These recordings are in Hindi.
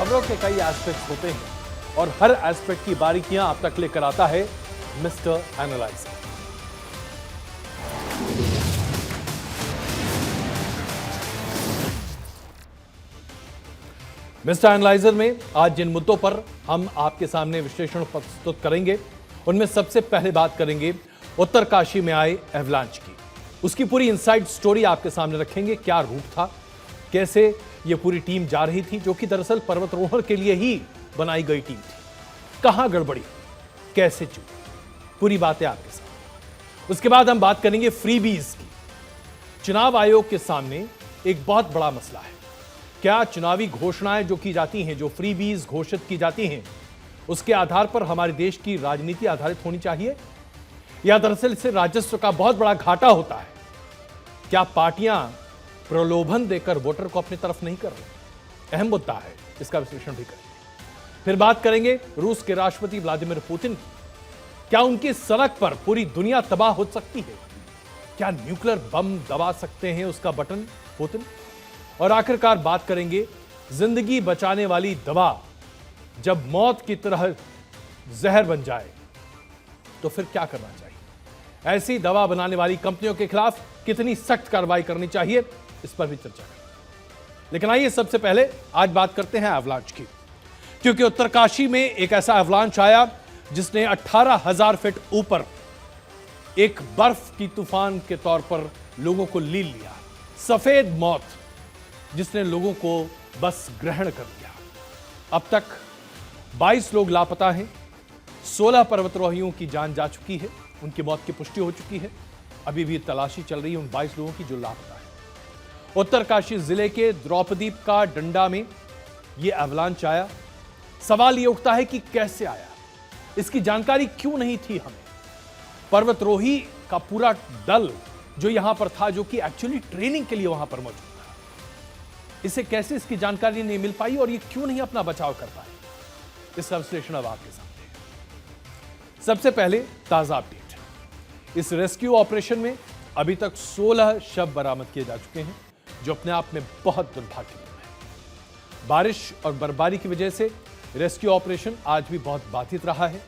खबरों के कई एस्पेक्ट्स होते हैं और हर एस्पेक्ट की बारीकियां आप तक लेकर आता है मिस्टर एनालाइजर। मिस्टर एनालाइजर में आज जिन मुद्दों पर हम आपके सामने विश्लेषण प्रस्तुत करेंगे उनमें सबसे पहले बात करेंगे उत्तरकाशी में आए एवलांच की। उसकी पूरी इनसाइड स्टोरी आपके सामने रखेंगे। क्या रूट था, कैसे यह पूरी टीम जा रही थी जो कि दरअसल पर्वतारोहण के लिए ही बनाई गई टीम थी, कहां गड़बड़ी, कैसे चूकी, पूरी बातें आपके साथ। उसके बाद हम बात करेंगे फ्रीबीज की। चुनाव आयोग के सामने एक बहुत बड़ा मसला है। क्या चुनावी घोषणाएं जो की जाती हैं, जो फ्रीबीज घोषित की जाती हैं, उसके आधार पर हमारे देश की राजनीति आधारित होनी चाहिए या दरअसल इससे राजस्व का बहुत बड़ा घाटा होता है? क्या पार्टियां प्रलोभन देकर वोटर को अपनी तरफ नहीं कर रही? अहम मुद्दा है, इसका विश्लेषण भी करेंगे। फिर बात करेंगे रूस के राष्ट्रपति व्लादिमीर पुतिन की। क्या उनकी सड़क पर पूरी दुनिया तबाह हो सकती है? क्या न्यूक्लियर बम दबा सकते हैं उसका बटन पुतिन? और आखिरकार बात करेंगे जिंदगी बचाने वाली दवा जब मौत की तरह जहर बन जाए तो फिर क्या करना चाहिए? ऐसी दवा बनाने वाली कंपनियों के खिलाफ कितनी सख्त कार्रवाई करनी चाहिए, इस पर भी चर्चा करें। लेकिन आइए सबसे पहले आज बात करते हैं एवलांच की, क्योंकि उत्तरकाशी में एक ऐसा एवलांच आया जिसने 18,000 फीट ऊपर एक बर्फ की तूफान के तौर पर लोगों को लील लिया। सफेद मौत जिसने लोगों को बस ग्रहण कर लिया। अब तक 22 लोग लापता हैं। 16 पर्वतारोहियों की जान जा चुकी है, उनकी मौत की पुष्टि हो चुकी है। अभी भी तलाशी चल रही है उन 22 लोगों की जो लापता है। उत्तरकाशी जिले के द्रौपदी का डंडा में यह एवलांच आया। सवाल यह उठता है कि कैसे आया, इसकी जानकारी क्यों नहीं थी हमें? पर्वतारोही का पूरा दल जो यहां पर था, जो कि एक्चुअली ट्रेनिंग के लिए वहां पर मौजूद था, इसे कैसे इसकी जानकारी नहीं मिल पाई और ये क्यों नहीं अपना बचाव कर पाए? इसका विश्लेषण अब आपके सामने है। सबसे पहले ताजा अपडेट। इस रेस्क्यू ऑपरेशन में अभी तक 16 शव बरामद किए जा चुके हैं, जो अपने आप में बहुत दुर्भाग्यपूर्ण है। बारिश और बर्फबारी की वजह से रेस्क्यू ऑपरेशन आज भी बहुत बाधित रहा है।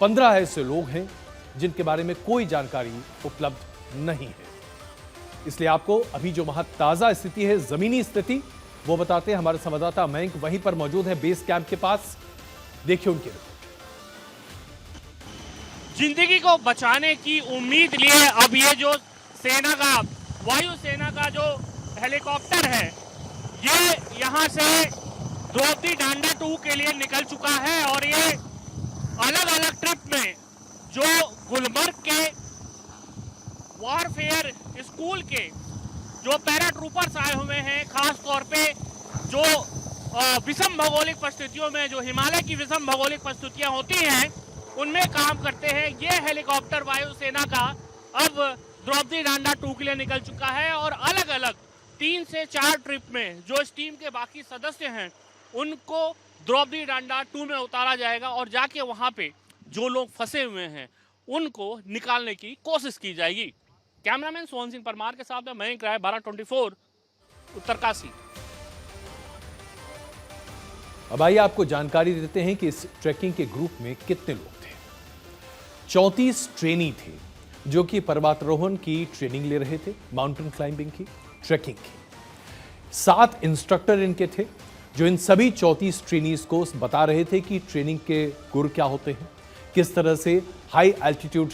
15 ऐसे लोग हैं जिनके बारे में कोई जानकारी उपलब्ध नहीं है। इसलिए आपको अभी जो वहां ताजा स्थिति है, जमीनी स्थिति, वो बताते हैं हमारे संवाददाता मयंक वहीं पर मौजूद है बेस कैंप के पास। देखिए उनकी रिपोर्ट। जिंदगी को बचाने की उम्मीद लिए अब ये जो सेना का, वायुसेना का जो हेलीकॉप्टर है, ये यहां से द्रौपदी डांडा 2 के लिए निकल चुका है। और ये अलग अलग ट्रिप में जो गुलमर्ग के वॉरफेयर स्कूल के जो पैराट्रूपर्स आए हुए हैं, खास तौर पे जो विषम भौगोलिक परिस्थितियों में, जो हिमालय की विषम भौगोलिक परिस्थितियां होती हैं, उनमें काम करते हैं। ये हेलीकॉप्टर वायुसेना का अब द्रौपदी डांडा 2 के लिए निकल चुका है और अलग अलग 3 से 4 ट्रिप में जो इस टीम के बाकी सदस्य हैं, उनको द्रौपदी डांडा 2 में उतारा जाएगा और जाके वहां पे जो लोग फंसे हुए हैं उनको निकालने की कोशिश की जाएगी। कैमरामैन सोहन सिंह परमार के साथ में मयंक राय, 12/24 उत्तरकाशी। अब आइए आपको जानकारी देते हैं कि इस ट्रैकिंग के ग्रुप में कितने लोग थे। 34 ट्रेनी थे जो कि पर्वतारोहण की ट्रेनिंग ले रहे थे, माउंटेन क्लाइंबिंग की, ट्रैकिंग की। 7 इंस्ट्रक्टर इनके थे जो इन सभी 34 ट्रेनीज को बता रहे थे कि ट्रेनिंग के गुर क्या होते हैं, किस तरह से हाई एल्टीट्यूड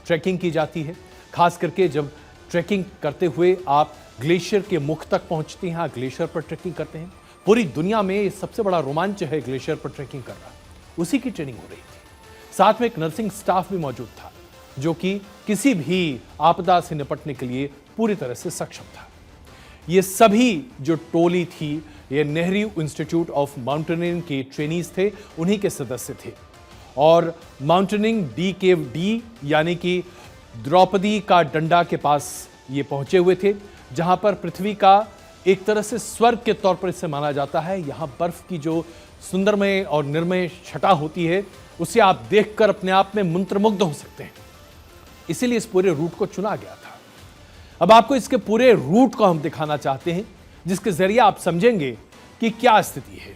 ट्रैकिंग की जाती है, खास करके जब ट्रैकिंग करते हुए आप ग्लेशियर के मुख तक पहुंचते हैं, ग्लेशियर पर ट्रैकिंग करते हैं। पूरी दुनिया में ये सबसे बड़ा रोमांच है ग्लेशियर पर ट्रैकिंग करना। उसी की ट्रेनिंग हो रही थी। साथ में एक नर्सिंग स्टाफ भी मौजूद था जो कि किसी भी आपदा से निपटने के लिए पूरी तरह से सक्षम था। ये सभी जो टोली थी, ये नेहरू इंस्टीट्यूट ऑफ माउंटेनियरिंग के ट्रेनीज थे, उन्हीं के सदस्य थे। और माउंटेनिंग DKD यानी कि द्रौपदी का डंडा के पास ये पहुंचे हुए थे, जहां पर पृथ्वी का एक तरह से स्वर्ग के तौर पर इसे माना जाता है। यहां बर्फ की जो सुंदरमय और निर्मय छटा होती है, उसे आप देखकर अपने आप में मंत्रमुग्ध हो सकते हैं। इसीलिए इस पूरे रूट को चुना गया था। अब आपको इसके पूरे रूट को हम दिखाना चाहते हैं, जिसके जरिए आप समझेंगे कि क्या स्थिति है।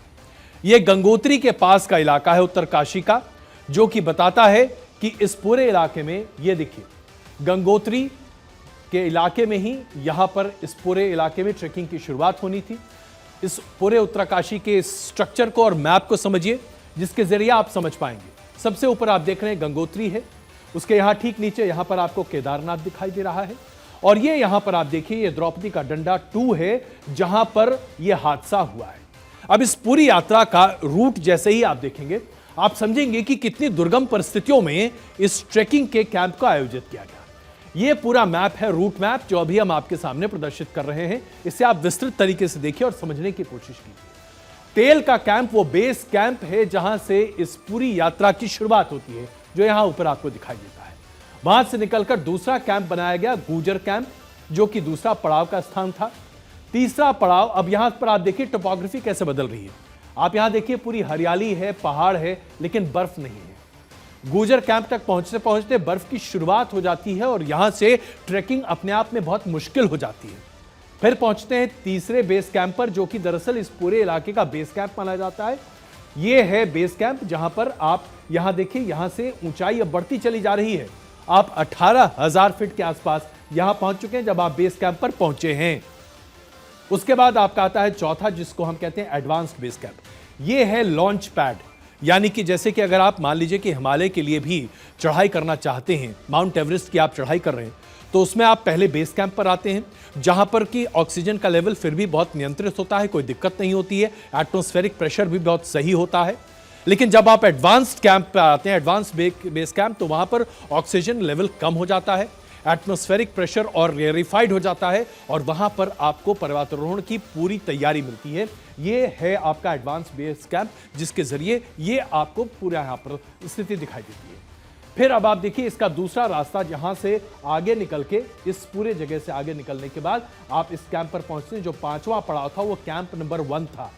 यह गंगोत्री के पास का इलाका है उत्तरकाशी का, जो कि बताता है कि इस पूरे इलाके में, यह देखिए गंगोत्री के इलाके में ही यहां पर इस पूरे इलाके में ट्रेकिंग की शुरुआत होनी थी। इस पूरे उत्तरकाशी के स्ट्रक्चर को और मैप को समझिए, जिसके जरिए आप समझ पाएंगे। सबसे ऊपर आप देख रहे हैं गंगोत्री है, उसके यहां ठीक नीचे यहां पर आपको केदारनाथ दिखाई दे रहा है, और ये यहां पर आप देखिए ये द्रौपदी का डंडा 2 है, जहां पर यह हादसा हुआ है। अब इस पूरी यात्रा का रूट जैसे ही आप देखेंगे, आप समझेंगे कि कितनी दुर्गम परिस्थितियों में इस ट्रेकिंग के कैंप का आयोजित किया गया। यह पूरा मैप है, रूट मैप, जो अभी हम आपके सामने प्रदर्शित कर रहे हैं। इसे आप विस्तृत तरीके से देखिए और समझने की कोशिश कीजिए। तेल का कैंप वो बेस कैंप है जहां से इस पूरी यात्रा की शुरुआत होती है, जो यहां ऊपर आपको दिखाई देता है। वहां से निकलकर दूसरा कैंप बनाया गया गुजर कैंप, जो कि दूसरा पड़ाव का स्थान था। तीसरा पड़ाव, अब यहां पर आप देखिए टोपोग्राफी कैसे बदल रही है। आप यहां देखिए पूरी हरियाली है, पहाड़ है, लेकिन बर्फ नहीं है। गुजर कैंप तक पहुंचते पहुंचते बर्फ की शुरुआत हो जाती है और यहां से ट्रैकिंग अपने आप में बहुत मुश्किल हो जाती है। फिर पहुंचते हैं तीसरे बेस कैंप पर, जो कि दरअसल इस पूरे इलाके का बेस कैंप माना जाता है। यह है बेस कैंप, जहां पर आप यहां देखिए, यहां से ऊंचाई अब बढ़ती चली जा रही है। आप 18,000 फीट के आसपास यहां पहुंच चुके हैं जब आप बेस कैंप पर पहुंचे हैं। उसके बाद आपका आता है चौथा, जिसको हम कहते हैं एडवांस्ड बेस कैंप। यह है लॉन्च पैड, यानी कि जैसे कि अगर आप मान लीजिए कि हिमालय के लिए भी चढ़ाई करना चाहते हैं, माउंट एवरेस्ट की आप चढ़ाई कर रहे हैं, तो उसमें आप पहले बेस कैंप पर आते हैं, जहां पर कि ऑक्सीजन का लेवल फिर भी बहुत नियंत्रित होता है, कोई दिक्कत नहीं होती है, एटमॉस्फेरिक प्रेशर भी बहुत सही होता है। लेकिन जब आप एडवांस्ड कैंप पर आते हैं, एडवांस्ड बेस कैंप, तो वहां पर ऑक्सीजन लेवल कम हो जाता है, एटमॉस्फेरिक प्रेशर और रेयरिफाइड हो जाता है, और वहां पर आपको पर्वतारोहण की पूरी तैयारी मिलती है। ये है आपका एडवांस बेस कैंप, जिसके जरिए ये आपको पूरा यहां पर स्थिति दिखाई देती है। फिर अब आप देखिए इसका दूसरा रास्ता, जहां से आगे निकल के, इस पूरे जगह से आगे निकलने के बाद आप इस कैंप पर पहुंचते हैं। जो पांचवा पड़ाव था वो कैंप नंबर 1 था।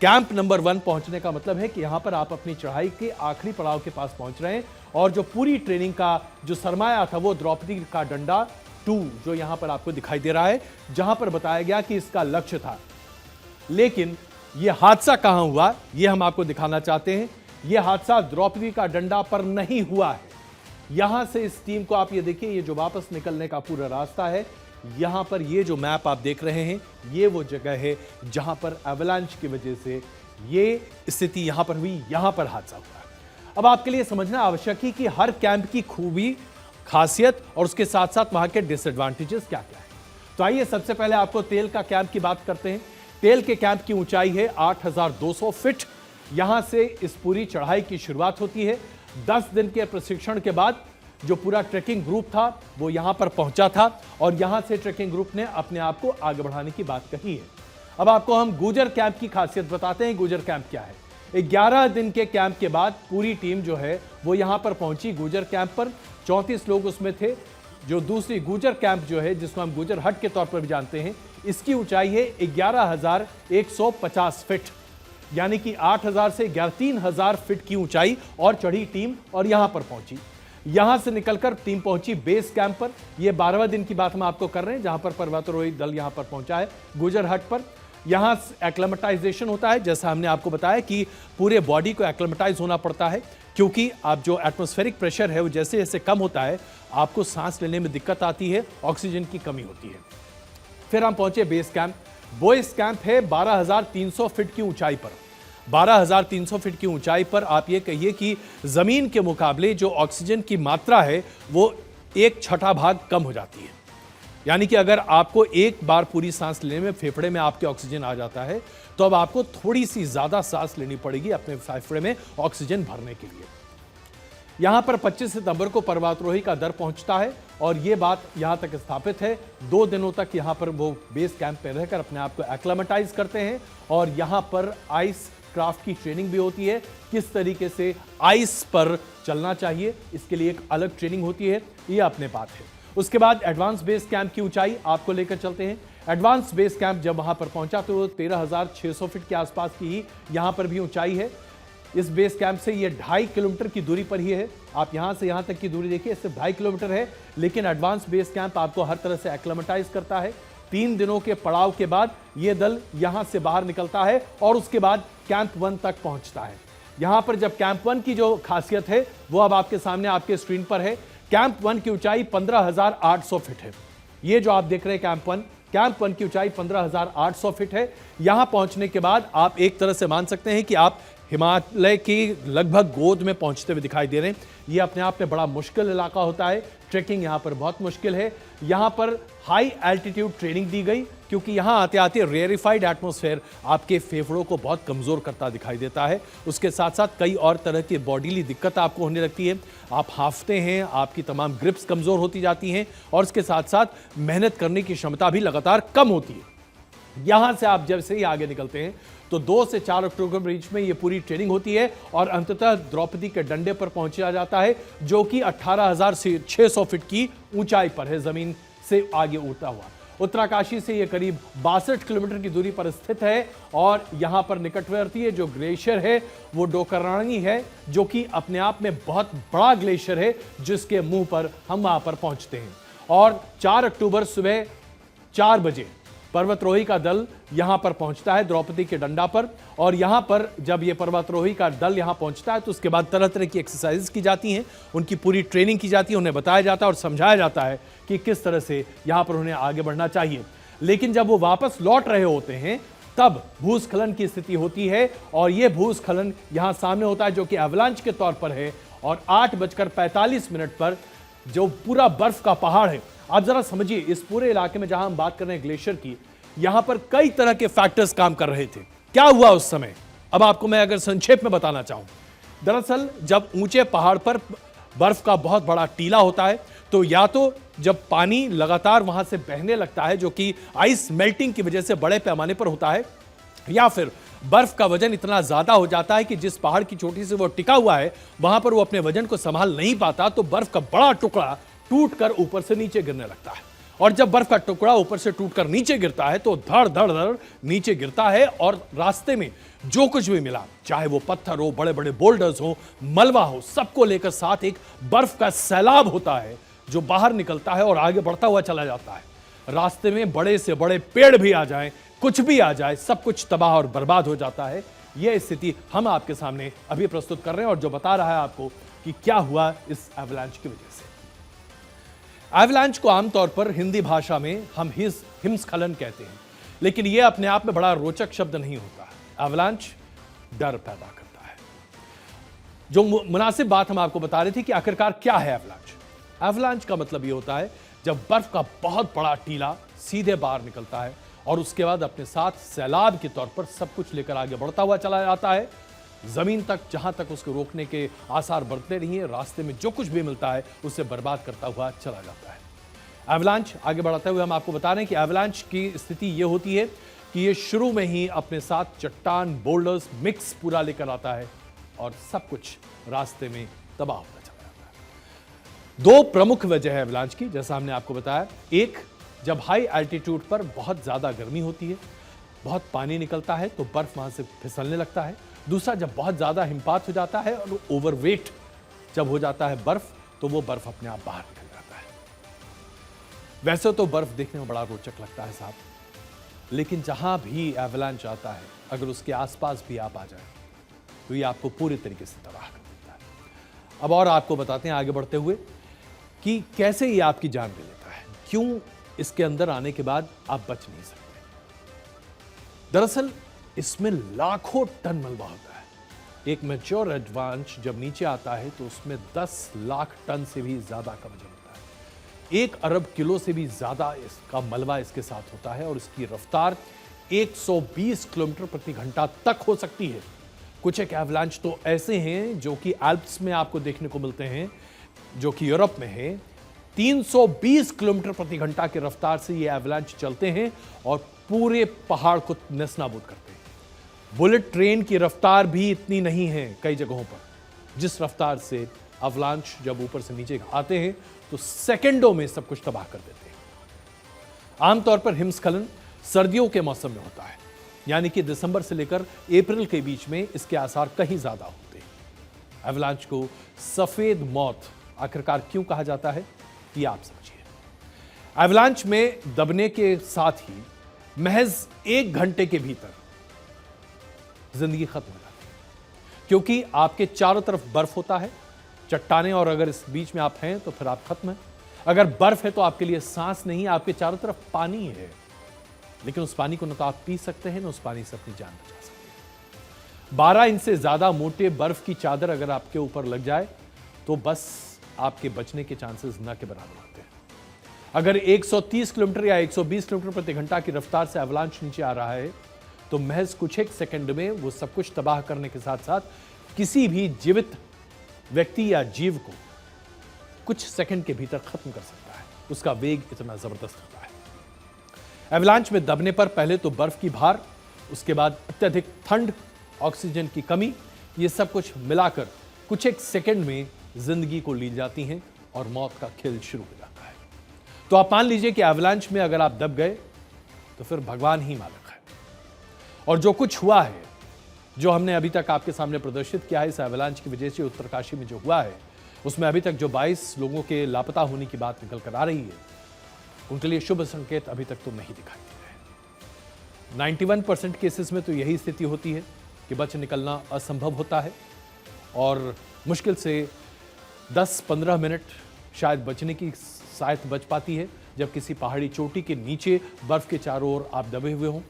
कैंप नंबर 1 पहुंचने का मतलब है कि यहां पर आप अपनी चढ़ाई के आखिरी पड़ाव के पास पहुंच रहे हैं, और जो पूरी ट्रेनिंग का जो सरमाया था वो द्रौपदी का डंडा 2, जो यहां पर आपको दिखाई दे रहा है, जहां पर बताया गया कि इसका लक्ष्य था। लेकिन यह हादसा कहां हुआ, यह हम आपको दिखाना चाहते हैं। यह हादसा द्रौपदी का डंडा पर नहीं हुआ है। यहां से इस टीम को आप ये देखिए, ये जो वापस निकलने का पूरा रास्ता है, यहां पर ये जो मैप आप देख रहे हैं, ये वो जगह है जहां पर एवलांच की वजह से ये स्थिति यहां पर हुई, यहां पर हादसा हुआ। अब आपके लिए समझना आवश्यक है कि हर कैंप की खूबी, खासियत और उसके साथ साथ वहां के डिसएडवांटेजेस क्या क्या है। तो आइए सबसे पहले आपको तेल का कैंप की बात करते हैं। तेल के कैंप की ऊंचाई है 8,200 फीट। यहां से इस पूरी चढ़ाई की शुरुआत होती है। 10 दिन के प्रशिक्षण के बाद जो पूरा ट्रैकिंग ग्रुप था वो यहां पर पहुंचा था, और यहां से ट्रैकिंग ग्रुप ने अपने आप को आगे बढ़ाने की बात कही है। अब आपको हम गुजर कैंप की खासियत बताते हैं। गुजर कैंप क्या है? 11 दिन के कैंप के बाद पूरी टीम जो है वो यहां पर पहुंची गुजर कैंप पर। 34 लोग उसमें थे। जो दूसरी गुजर कैंप जो है, जिसको हम गुजर हट के तौर पर भी जानते हैं, इसकी ऊंचाई है 11,150 फीट, यानी कि 8,000 से 3,000 फीट की ऊंचाई और चढ़ी टीम और यहां पर पहुंची। यहां से निकलकर टीम पहुंची बेस कैंप पर। यह 12वें दिन की बात हम आपको कर रहे हैं, जहां पर पर्वतारोही दल यहां पर पहुंचा है गुजर हट पर। यहां एक्लेमेटाइजेशन होता है, जैसा हमने आपको बताया कि पूरे बॉडी को एक्लेमेटाइज होना पड़ता है, क्योंकि आप जो एटमॉस्फेरिक प्रेशर है वो जैसे जैसे कम होता है, आपको सांस लेने में दिक्कत आती है, ऑक्सीजन की कमी होती है। फिर हम पहुंचे बेस कैंप। बेस कैंप है 12,300 फीट की ऊंचाई पर। 12,300 फीट की ऊंचाई पर आप ये कहिए कि जमीन के मुकाबले जो ऑक्सीजन की मात्रा है वो 1/6 भाग कम हो जाती है। यानी कि अगर आपको एक बार पूरी सांस लेने में फेफड़े में आपके ऑक्सीजन आ जाता है, तो अब आपको थोड़ी सी ज्यादा सांस लेनी पड़ेगी अपने फेफड़े में ऑक्सीजन भरने के लिए। यहां पर 25 सितंबर को पर्वतारोही का दल पहुंचता है, और यह बात यहां तक स्थापित है। 2 दिनों तक यहां पर वो बेस कैंप पे रहकर अपने आप को एक्लेमेटाइज करते हैं, और यहां पर आइस क्राफ्ट की ट्रेनिंग भी होती है, किस तरीके से आइस पर चलना चाहिए, इसके लिए एक अलग ट्रेनिंग होती है। ये अपने बात है। उसके बाद एडवांस बेस कैंप की ऊंचाई आपको लेकर चलते हैं। एडवांस बेस कैंप जब वहां पर पहुंचा तो 13,600 फीट के आसपास की ही यहां पर भी ऊंचाई है। इस बेस कैंप से ये 2.5 किलोमीटर की दूरी पर ही है। आप यहां से यहां तक की दूरी देखिए, सिर्फ 2.5 किलोमीटर है, लेकिन एडवांस बेस कैंप आपको हर तरह से एक्लेमेटाइज करता है, 3 दिनों के पड़ाव के बाद यह दल यहां से बाहर निकलता है और उसके बाद कैंप 1 तक पहुंचता है। यहां पर जब कैंप 1 की जो खासियत है वो अब आपके सामने आपके स्क्रीन पर है। कैंप 1 की ऊंचाई 15,800 फीट है। ये जो आप देख रहे हैं कैंप 1 की ऊंचाई 15,800 फीट है। यहां पहुंचने के बाद आप एक तरह से मान सकते हैं कि आप हिमालय की लगभग गोद में पहुंचते हुए दिखाई दे रहे हैं। यह अपने आप में बड़ा मुश्किल इलाका होता है। ट्रैकिंग यहां पर बहुत मुश्किल है। यहां पर हाई एल्टीट्यूड ट्रेनिंग दी गई क्योंकि यहां आते आते रेयरिफाइड एटमॉस्फेयर आपके फेफड़ों को बहुत कमजोर करता दिखाई देता है। उसके साथ साथ कई और तरह की बॉडीली दिक्कत आपको होने लगती है। आप हांफते हैं, आपकी तमाम ग्रिप्स कमजोर होती जाती हैं और इसके साथ साथ मेहनत करने की क्षमता भी लगातार कम होती है। यहां से आप जैसे ही आगे निकलते हैं तो 2 से 4 अक्टूबर के बीच में यह पूरी ट्रेनिंग होती है और अंततः द्रौपदी के डंडे पर पहुंचा जाता है जो कि 18,600 फीट की ऊंचाई पर है, जमीन से आगे उड़ता हुआ। उत्तराकाशी से यह करीब 62 किलोमीटर की दूरी पर स्थित है और यहां पर निकटवर्ती जो ग्लेशियर है वो डोकरानी है, जो कि अपने आप में बहुत बड़ा ग्लेशियर है, जिसके मुंह पर हम वहां पर पहुंचते हैं। और 4 अक्टूबर सुबह 4 बजे पर्वतरोही का दल यहां पर पहुंचता है द्रौपदी के डंडा पर। और यहां पर जब यह पर्वतरोही का दल यहां पहुंचता है तो उसके बाद तरह तरह की एक्सरसाइज की जाती हैं, उनकी पूरी ट्रेनिंग की जाती है, उन्हें बताया जाता है और समझाया जाता है कि किस तरह से यहां पर उन्हें आगे बढ़ना चाहिए। लेकिन जब वो वापस लौट रहे होते हैं तब भूस्खलन की स्थिति होती है और यह भूस्खलन यहां सामने होता है जो कि एवलांच के तौर पर है। और 8:45 पर जो पूरा बर्फ का पहाड़ है, आप जरा समझिए इस पूरे इलाके में जहां हम बात कर रहे हैं ग्लेशियर की, यहां पर कई तरह के फैक्टर्स काम कर रहे थे। क्या हुआ उस समय, अब आपको मैं अगर संक्षेप में बताना चाहूं। दरअसल जब ऊंचे पहाड़ पर बर्फ का बहुत बड़ा टीला होता है तो या तो जब पानी लगातार वहां से बहने लगता है जो कि आइस मेल्टिंग की वजह से बड़े पैमाने पर होता है, या फिर बर्फ का वजन इतना ज्यादा हो जाता है कि जिस पहाड़ की चोटी से वो टिका हुआ है वहां पर वो अपने वजन को संभाल नहीं पाता, तो बर्फ का बड़ा टुकड़ा टूटकर ऊपर से नीचे गिरने लगता है। और जब बर्फ का टुकड़ा ऊपर से टूटकर नीचे गिरता है तो धड़ धड़ धड़ नीचे गिरता है और रास्ते में जो कुछ भी मिला, चाहे वो पत्थर हो, बड़े बड़े बोल्डर्स हो, मलबा हो, सबको लेकर साथ एक बर्फ का सैलाब होता है जो बाहर निकलता है और आगे बढ़ता हुआ चला जाता है। रास्ते में बड़े से बड़े पेड़ भी आ जाएं, कुछ भी आ जाए, सब कुछ तबाह और बर्बाद हो जाता है। यह स्थिति हम आपके सामने अभी प्रस्तुत कर रहे हैं और जो बता रहा है आपको कि क्या हुआ इस एवलांच की वजह से। एवलांच को आमतौर पर हिंदी भाषा में हम हिमस्खलन कहते हैं, लेकिन यह अपने आप में बड़ा रोचक शब्द नहीं होता। एवलांच डर पैदा करता है। जो मुनासिब बात हम आपको बता रहे थे कि आखिरकार क्या है एवलांच। एवलांच का मतलब यह होता है जब बर्फ का बहुत बड़ा टीला सीधे बाहर निकलता है और उसके बाद अपने साथ सैलाब के तौर पर सब कुछ लेकर आगे बढ़ता हुआ चला जाता है जमीन तक, जहां तक उसको रोकने के आसार बढ़ते नहीं है। रास्ते में जो कुछ भी मिलता है उसे बर्बाद करता हुआ चला जाता है। एवलांच आगे बढ़ाते हुए हम आपको बता रहे हैं कि एवलांच की स्थिति यह होती है कि यह शुरू में ही अपने साथ चट्टान, बोल्डर्स मिक्स पूरा लेकर आता है और सब कुछ रास्ते में तबाह होता चला जाता है। 2 प्रमुख वजह है एवलांच की, जैसा हमने आपको बताया। एक, जब हाई एल्टीट्यूड पर बहुत ज्यादा गर्मी होती है, बहुत पानी निकलता है तो बर्फ वहां से फिसलने लगता है। दूसरा, जब बहुत ज्यादा हिमपात हो जाता है और ओवरवेट जब हो जाता है बर्फ, तो वो बर्फ अपने आप बाहर निकल जाता है। वैसे तो बर्फ देखने में बड़ा रोचक लगता है साहब, लेकिन जहां भी एवलांच आता है अगर उसके आसपास भी आप आ जाए तो ये आपको पूरी तरीके से तबाह कर देता है। अब और आपको बताते हैं आगे बढ़ते हुए कि कैसे ये आपकी जान ले लेता है, क्यों इसके अंदर आने के बाद आप बच नहीं सकते। दरअसल इसमें लाखों टन मलबा होता है। एक मैच्योर एडवांस जब नीचे आता है तो उसमें 10 लाख टन से भी ज्यादा का वजन होता है। 1 अरब किलो से भी ज्यादा इसका मलबा इसके साथ होता है और इसकी रफ्तार 120 किलोमीटर प्रति घंटा तक हो सकती है। कुछ एक एवलांच तो ऐसे हैं जो कि एल्प्स में आपको देखने को मिलते हैं, जो कि यूरोप में है। 320 किलोमीटर प्रति घंटा की रफ्तार से ये एवलांच चलते हैं और पूरे पहाड़ को नेस्तनाबूद करते हैं। बुलेट ट्रेन की रफ्तार भी इतनी नहीं है कई जगहों पर, जिस रफ्तार से एवलांच जब ऊपर से नीचे आते हैं तो सेकंडों में सब कुछ तबाह कर देते हैं। आमतौर पर हिमस्खलन सर्दियों के मौसम में होता है, यानी कि दिसंबर से लेकर अप्रैल के बीच में इसके आसार कहीं ज्यादा होते हैं। एवलांच को सफेद मौत आखिरकार क्यों कहा जाता है, ये आप समझिए। एवलांच में दबने के साथ ही महज 1 घंटे के भीतर जिंदगी खत्म हो जाती है, क्योंकि आपके चारों तरफ बर्फ होता है, चट्टानें, और अगर इस बीच में आप हैं तो फिर आप खत्म हैं। अगर बर्फ है तो आपके लिए सांस नहीं, आपके चारों तरफ पानी है, लेकिन उस पानी को न तो आप पी सकते हैं, न उस पानी से अपनी जान बचा सकते हैं। 12 इंच से ज्यादा मोटे बर्फ की चादर अगर आपके ऊपर लग जाए तो बस आपके बचने के चांसेस न के बराबर होते हैं। अगर 130 किलोमीटर या 120 किलोमीटर प्रति घंटा की रफ्तार से एवलांच नीचे आ रहा है तो महज कुछ एक सेकंड में वो सब कुछ तबाह करने के साथ साथ किसी भी जीवित व्यक्ति या जीव को कुछ सेकंड के भीतर खत्म कर सकता है। उसका वेग इतना जबरदस्त होता है। एवलांच में दबने पर पहले तो बर्फ की भार, उसके बाद अत्यधिक ठंड, ऑक्सीजन की कमी, ये सब कुछ मिलाकर कुछ एक सेकंड में जिंदगी को ली जाती हैं और मौत का खेल शुरू हो जाता है। तो आप मान लीजिए कि एवलांच में अगर आप दब गए तो फिर भगवान ही मालिक है। और जो कुछ हुआ है, जो हमने अभी तक आपके सामने प्रदर्शित किया है इस एवलांच की वजह से उत्तरकाशी में जो हुआ है, उसमें अभी तक जो 22 लोगों के लापता होने की बात निकल कर आ रही है, उनके लिए शुभ संकेत अभी तक तो नहीं दिखाई दे रहे। 91% केसेस में तो यही स्थिति होती है कि बच निकलना असंभव होता है और मुश्किल से 10-15 मिनट शायद बचने की शायद बच पाती है, जब किसी पहाड़ी चोटी के नीचे बर्फ के चारों ओर आप दबे हुए हों,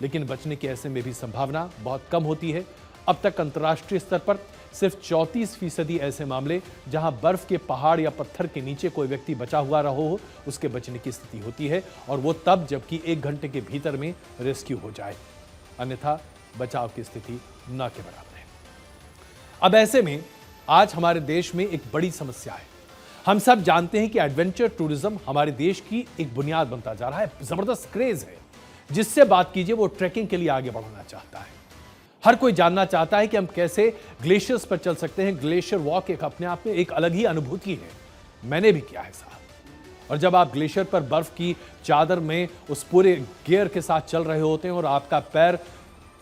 लेकिन बचने की ऐसे में भी संभावना बहुत कम होती है। अब तक अंतर्राष्ट्रीय स्तर पर सिर्फ 34% ऐसे मामले जहां बर्फ के पहाड़ या पत्थर के नीचे कोई व्यक्ति बचा हुआ रहा हो, उसके बचने की स्थिति होती है, और वो तब जबकि 1 घंटे के भीतर में रेस्क्यू हो जाए, अन्यथा बचाव की स्थिति न के बराबर है। अब ऐसे में आज हमारे देश में एक बड़ी समस्या है। हम सब जानते हैं कि एडवेंचर टूरिज्म हमारे देश की एक बुनियाद बनता जा रहा है, जबरदस्त क्रेज है। जिससे बात कीजिए वो ट्रैकिंग के लिए आगे बढ़ना चाहता है। हर कोई जानना चाहता है कि हम कैसे ग्लेशियर्स पर चल सकते हैं। ग्लेशियर वॉक एक अपने आप में एक अलग ही अनुभूति है, मैंने भी किया है साहब। और जब आप ग्लेशियर पर बर्फ की चादर में उस पूरे गियर के साथ चल रहे होते हैं और आपका पैर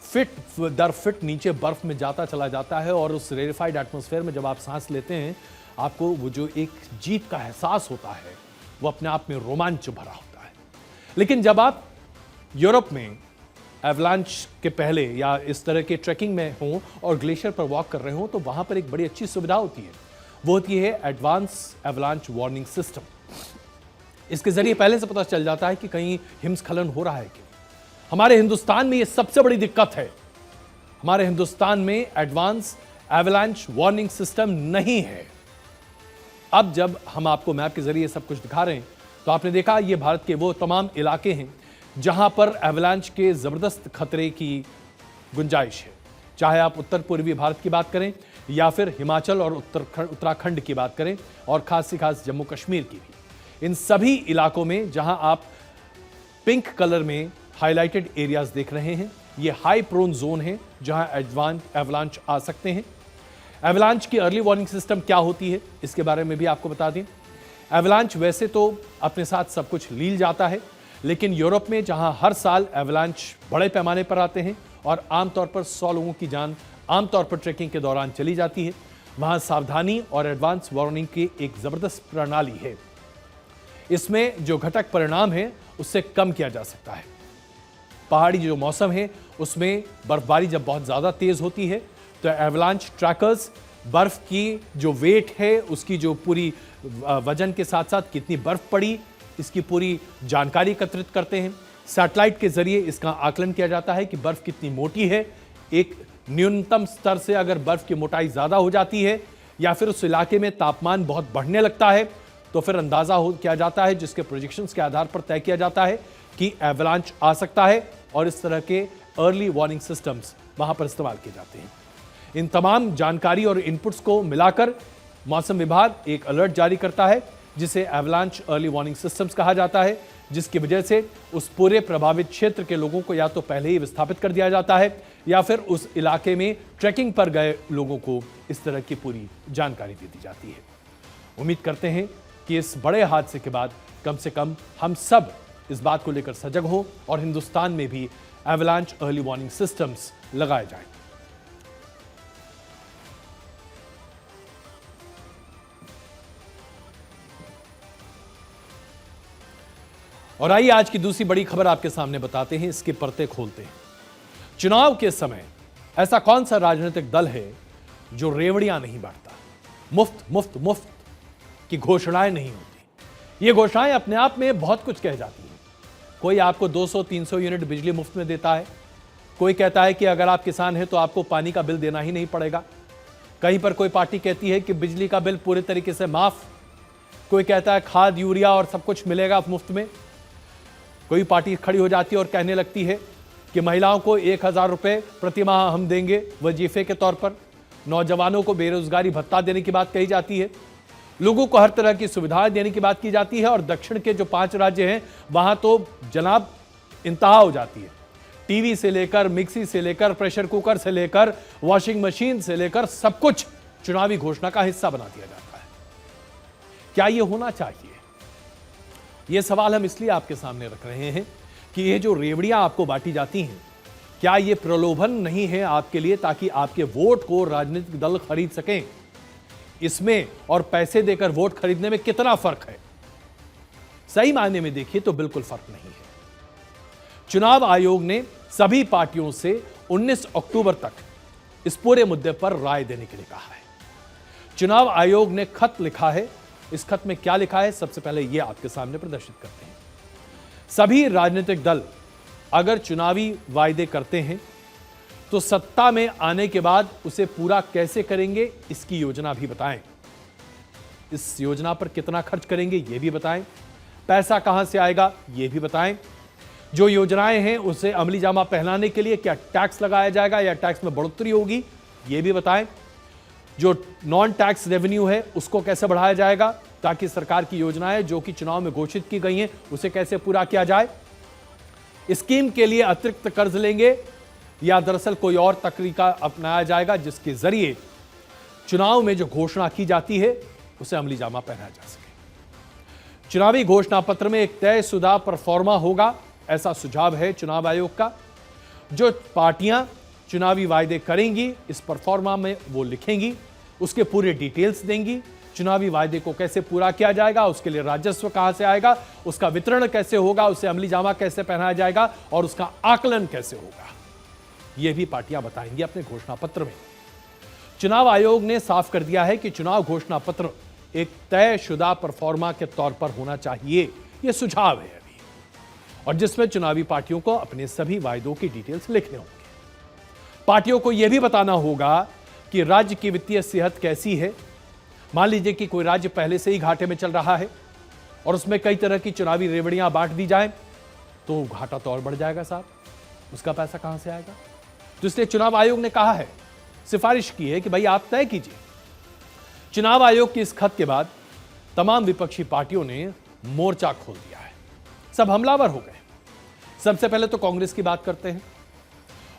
फिट दर फिट नीचे बर्फ में जाता चला जाता है और उस रेरिफाइड एटमॉस्फेयर में जब आप सांस लेते हैं, आपको वो जो एक जीत का एहसास होता है वो अपने आप में रोमांच भरा होता है। लेकिन जब आप यूरोप में एवलांच के पहले या इस तरह के ट्रैकिंग में हों और ग्लेशियर पर वॉक कर रहे हों तो वहां पर एक बड़ी अच्छी सुविधा होती है, वो होती है एडवांस एवलांच वार्निंग सिस्टम। इसके जरिए पहले से पता चल जाता है कि कहीं हिमस्खलन हो रहा है कि हमारे हिंदुस्तान में ये सबसे बड़ी दिक्कत है। हमारे हिंदुस्तान में एडवांस एवलांच वार्निंग सिस्टम नहीं है। अब जब हम आपको मैप के जरिए सब कुछ दिखा रहे हैं तो आपने देखा ये भारत के वो तमाम इलाके हैं जहां पर एवलांच के जबरदस्त खतरे की गुंजाइश है। चाहे आप उत्तर पूर्वी भारत की बात करें या फिर हिमाचल और उत्तराखंड की बात करें और खास से खास जम्मू कश्मीर की भी, इन सभी इलाकों में जहां आप पिंक कलर में हाईलाइटेड एरियाज देख रहे हैं, ये हाई प्रोन जोन है जहां एवलांच आ सकते हैं। एवलांच की अर्ली वार्निंग सिस्टम क्या होती है इसके बारे में भी आपको बता दें। एवलांच वैसे तो अपने साथ सब कुछ लील जाता है, लेकिन यूरोप में जहां हर साल एवलांच बड़े पैमाने पर आते हैं और आमतौर पर 100 लोगों की जान आमतौर पर ट्रैकिंग के दौरान चली जाती है, वहां सावधानी और एडवांस वार्निंग की एक जबरदस्त प्रणाली है। इसमें जो घटक परिणाम है उससे कम किया जा सकता है। पहाड़ी जो मौसम है उसमें बर्फबारी जब बहुत ज्यादा तेज होती है तो एवलांच ट्रैकर्स बर्फ की जो वेट है, उसकी जो पूरी वजन के साथ साथ कितनी बर्फ पड़ी, इसकी पूरी जानकारी एकत्रित करते हैं। सैटेलाइट के जरिए इसका आकलन किया जाता है कि बर्फ कितनी मोटी है। एक न्यूनतम स्तर से अगर बर्फ की मोटाई ज्यादा हो जाती है या फिर उस इलाके में तापमान बहुत बढ़ने लगता है तो फिर अंदाजा किया जाता है, जिसके प्रोजेक्शंस के आधार पर तय किया जाता है कि एवलांच आ सकता है, और इस तरह के अर्ली वार्निंग सिस्टम्स वहां पर इस्तेमाल किए जाते हैं। इन तमाम जानकारी और इनपुट्स को मिलाकर मौसम विभाग एक अलर्ट जारी करता है जिसे एवलांच अर्ली वार्निंग सिस्टम्स कहा जाता है, जिसकी वजह से उस पूरे प्रभावित क्षेत्र के लोगों को या तो पहले ही विस्थापित कर दिया जाता है या फिर उस इलाके में ट्रैकिंग पर गए लोगों को इस तरह की पूरी जानकारी दे दी जाती है। उम्मीद करते हैं कि इस बड़े हादसे के बाद कम से कम हम सब इस बात को लेकर सजग हो और हिंदुस्तान में भी एवलांच अर्ली वार्निंग सिस्टम्स लगाए जाएं। और आइए आज की दूसरी बड़ी खबर आपके सामने बताते हैं, इसके पर्दे खोलते हैं। चुनाव के समय ऐसा कौन सा राजनीतिक दल है जो रेवड़ियां नहीं बांटता, मुफ्त मुफ्त मुफ्त की घोषणाएं नहीं होती। ये घोषणाएं अपने आप में बहुत कुछ कह जाती हैं। कोई आपको 200-300 यूनिट बिजली मुफ्त में देता है, कोई कहता है कि अगर आप किसान हैं तो आपको पानी का बिल देना ही नहीं पड़ेगा, कहीं पर कोई पार्टी कहती है कि बिजली का बिल पूरे तरीके से माफ, कोई कहता है खाद यूरिया और सब कुछ मिलेगा मुफ्त में। कोई पार्टी खड़ी हो जाती है और कहने लगती है कि महिलाओं को 1000 रुपए प्रति माह हम देंगे वजीफे के तौर पर, नौजवानों को बेरोजगारी भत्ता देने की बात कही जाती है, लोगों को हर तरह की सुविधाएं देने की बात की जाती है। और दक्षिण के जो 5 राज्य हैं वहां तो जनाब इंतहा हो जाती है। टीवी से लेकर मिक्सी से लेकर प्रेशर कुकर से लेकर वॉशिंग मशीन से लेकर सब कुछ चुनावी घोषणा का हिस्सा बना दिया जाता है। क्या यह होना चाहिए? यह सवाल हम इसलिए आपके सामने रख रहे हैं कि ये जो रेवड़ियां आपको बांटी जाती हैं, क्या यह प्रलोभन नहीं है आपके लिए, ताकि आपके वोट को राजनीतिक दल खरीद सकें? इसमें और पैसे देकर वोट खरीदने में कितना फर्क है? सही मायने में देखिए तो बिल्कुल फर्क नहीं है। चुनाव आयोग ने सभी पार्टियों से 19 अक्टूबर तक इस पूरे मुद्दे पर राय देने के लिए कहा है। चुनाव आयोग ने खत लिखा है। इस खत में क्या लिखा है, सबसे पहले यह आपके सामने प्रदर्शित करते हैं। सभी राजनीतिक दल अगर चुनावी वायदे करते हैं तो सत्ता में आने के बाद उसे पूरा कैसे करेंगे, इसकी योजना भी बताएं। इस योजना पर कितना खर्च करेंगे यह भी बताएं। पैसा कहां से आएगा यह भी बताएं। जो योजनाएं हैं उसे अमली जामा पहनाने के लिए क्या टैक्स लगाया जाएगा या टैक्स में बढ़ोतरी होगी यह भी बताएं। जो नॉन टैक्स रेवेन्यू है उसको कैसे बढ़ाया जाएगा, ताकि सरकार की योजनाएं जो कि चुनाव में घोषित की गई हैं उसे कैसे पूरा किया जाए। स्कीम के लिए अतिरिक्त कर्ज लेंगे या दरअसल कोई और तरीका अपनाया जाएगा जिसके जरिए चुनाव में जो घोषणा की जाती है उसे अमली जामा पहनाया जा सके। चुनावी घोषणा पत्र में एक तयशुदा परफॉर्मा होगा, ऐसा सुझाव है चुनाव आयोग का। जो पार्टियां चुनावी वायदे करेंगी इस परफॉर्मा में वो लिखेंगी, उसके पूरे डिटेल्स देंगी। चुनावी वायदे को कैसे पूरा किया जाएगा, उसके लिए राजस्व कहां से आएगा, उसका वितरण कैसे होगा, उसे अमली जामा कैसे पहनाया जाएगा और उसका आकलन कैसे होगा, यह भी पार्टियां बताएंगी अपने घोषणा पत्र में। चुनाव आयोग ने साफ कर दिया है कि चुनाव घोषणा पत्र एक तयशुदा परफॉर्मा के तौर पर होना चाहिए, यह सुझाव है अभी, और जिसमें चुनावी पार्टियों को अपने सभी वायदों की डिटेल्स लिखने होंगे। पार्टियों को यह भी बताना होगा कि राज्य की वित्तीय सेहत कैसी है। मान लीजिए कि कोई राज्य पहले से ही घाटे में चल रहा है और उसमें कई तरह की चुनावी रेवड़ियां बांट दी जाए तो घाटा तो और बढ़ जाएगा साहब, उसका पैसा कहां से आएगा? तो इसलिए चुनाव आयोग ने कहा है, सिफारिश की है कि भाई आप तय कीजिए। चुनाव आयोग की इस खत के बाद तमाम विपक्षी पार्टियों ने मोर्चा खोल दिया है, सब हमलावर हो गए। सबसे पहले तो कांग्रेस की बात करते हैं।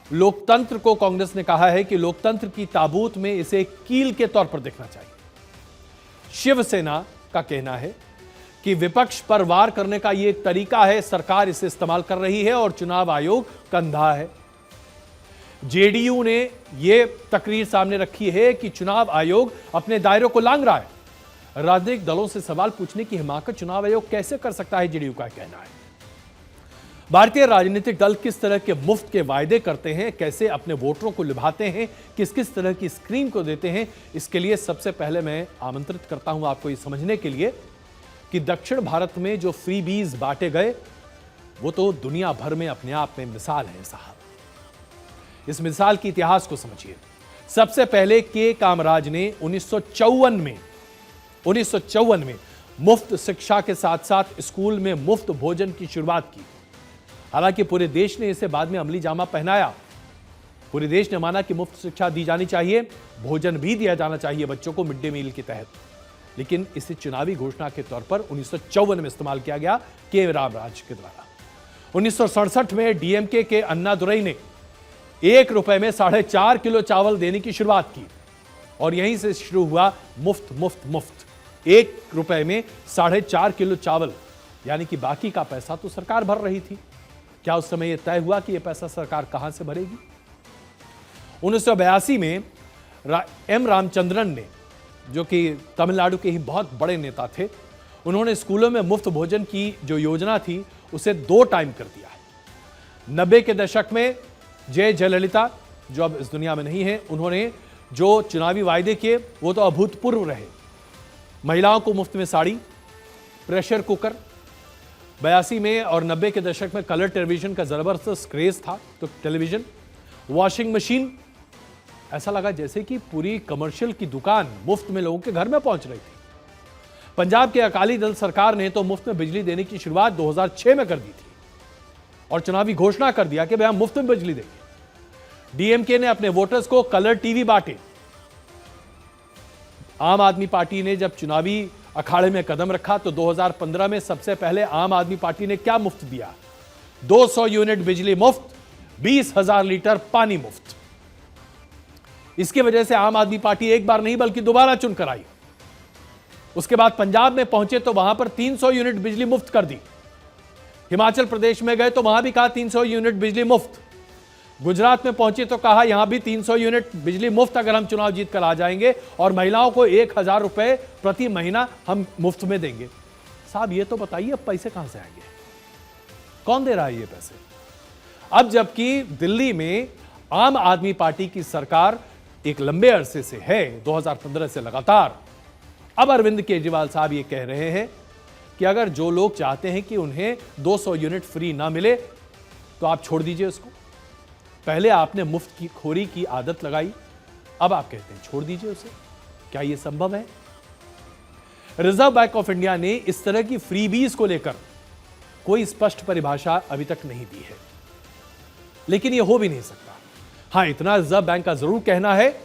लोकतंत्र को कांग्रेस ने कहा है कि लोकतंत्र की ताबूत में इसे कील के तौर पर देखना चाहिए। शिवसेना का कहना है कि विपक्ष पर वार करने का यह एक तरीका है, सरकार इसे इस्तेमाल कर रही है और चुनाव आयोग कंधा है। जेडीयू ने यह तकरीर सामने रखी है कि चुनाव आयोग अपने दायरों को लांघ रहा है। राजनीतिक दलों से सवाल पूछने की हिमाकत चुनाव आयोग कैसे कर सकता है, जेडीयू का कहना है। भारतीय राजनीतिक दल किस तरह के मुफ्त के वायदे करते हैं, कैसे अपने वोटरों को लुभाते हैं, किस किस तरह की स्कीम को देते हैं, इसके लिए सबसे पहले मैं आमंत्रित करता हूं आपको ये समझने के लिए कि दक्षिण भारत में जो फ्रीबीज बांटे गए वो तो दुनिया भर में अपने आप में मिसाल है साहब। इस मिसाल के इतिहास को समझिए। सबसे पहले के कामराज ने 1954 में मुफ्त शिक्षा के साथ साथ स्कूल में मुफ्त भोजन की शुरुआत की। हालांकि पूरे देश ने इसे बाद में अमली जामा पहनाया। पूरे देश ने माना कि मुफ्त शिक्षा दी जानी चाहिए, भोजन भी दिया जाना चाहिए बच्चों को मिड डे मील के तहत, लेकिन इसे चुनावी घोषणा के तौर पर 1954 में इस्तेमाल किया गया के रामराज के द्वारा। 1967 में डीएमके के अन्नादुरई ने 1 रुपए में 4.5 किलो चावल देने की शुरुआत की और यहीं से शुरू हुआ मुफ्त मुफ्त मुफ्त। 1 रुपए में 4.5 किलो चावल, यानी कि बाकी का पैसा तो सरकार भर रही थी। क्या उस समय यह तय हुआ कि यह पैसा सरकार कहां से भरेगी? 1982 में एम रामचंद्रन ने, जो कि तमिलनाडु के ही बहुत बड़े नेता थे, उन्होंने स्कूलों में मुफ्त भोजन की जो योजना थी उसे 2 टाइम कर दिया है। 90 के दशक में जयललिता, जो अब इस दुनिया में नहीं है, उन्होंने जो चुनावी वायदे किए वो तो अभूतपूर्व रहे। महिलाओं को मुफ्त में साड़ी, प्रेशर कुकर, 82 में और 90 के दशक में कलर टेलीविजन का जबरदस्त क्रेज था, तो टेलीविजन, वॉशिंग मशीन, ऐसा लगा जैसे कि पूरी कमर्शियल की दुकान मुफ्त में लोगों के घर में पहुंच रही थी। पंजाब के अकाली दल सरकार ने तो मुफ्त में बिजली देने की शुरुआत 2006 में कर दी थी और चुनावी घोषणा कर दिया कि भाई हम मुफ्त में बिजली देंगे। डीएमके ने अपने वोटर्स को कलर टीवी बांटे। आम आदमी पार्टी ने जब चुनावी अखाड़े में कदम रखा तो 2015 में सबसे पहले आम आदमी पार्टी ने क्या मुफ्त दिया? 200 यूनिट बिजली मुफ्त, 20,000 लीटर पानी मुफ्त। इसकी वजह से आम आदमी पार्टी एक बार नहीं बल्कि दोबारा चुनकर आई। उसके बाद पंजाब में पहुंचे तो वहां पर 300 यूनिट बिजली मुफ्त कर दी। हिमाचल प्रदेश में गए तो वहां भी कहा 300 यूनिट बिजली मुफ्त। गुजरात में पहुंचे तो कहा यहां भी 300 यूनिट बिजली मुफ्त अगर हम चुनाव जीत कर आ जाएंगे, और महिलाओं को 1,000 रुपए प्रति महीना हम मुफ्त में देंगे। साहब ये तो बताइए अब पैसे कहां से आएंगे? कौन दे रहा है ये पैसे? अब जबकि दिल्ली में आम आदमी पार्टी की सरकार एक लंबे अरसे से है, 2015 से लगातार, अब अरविंद केजरीवाल साहब ये कह रहे हैं कि अगर जो लोग चाहते हैं कि उन्हें 200 यूनिट फ्री ना मिले तो आप छोड़ दीजिए उसको। पहले आपने मुफ्त की खोरी की आदत लगाई, अब आप कहते हैं छोड़ दीजिए उसे। क्या यह संभव है? रिजर्व बैंक ऑफ इंडिया ने इस तरह की फ्रीबीज को लेकर कोई स्पष्ट परिभाषा अभी तक नहीं दी है, लेकिन यह हो भी नहीं सकता। हां, इतना रिजर्व बैंक का जरूर कहना है,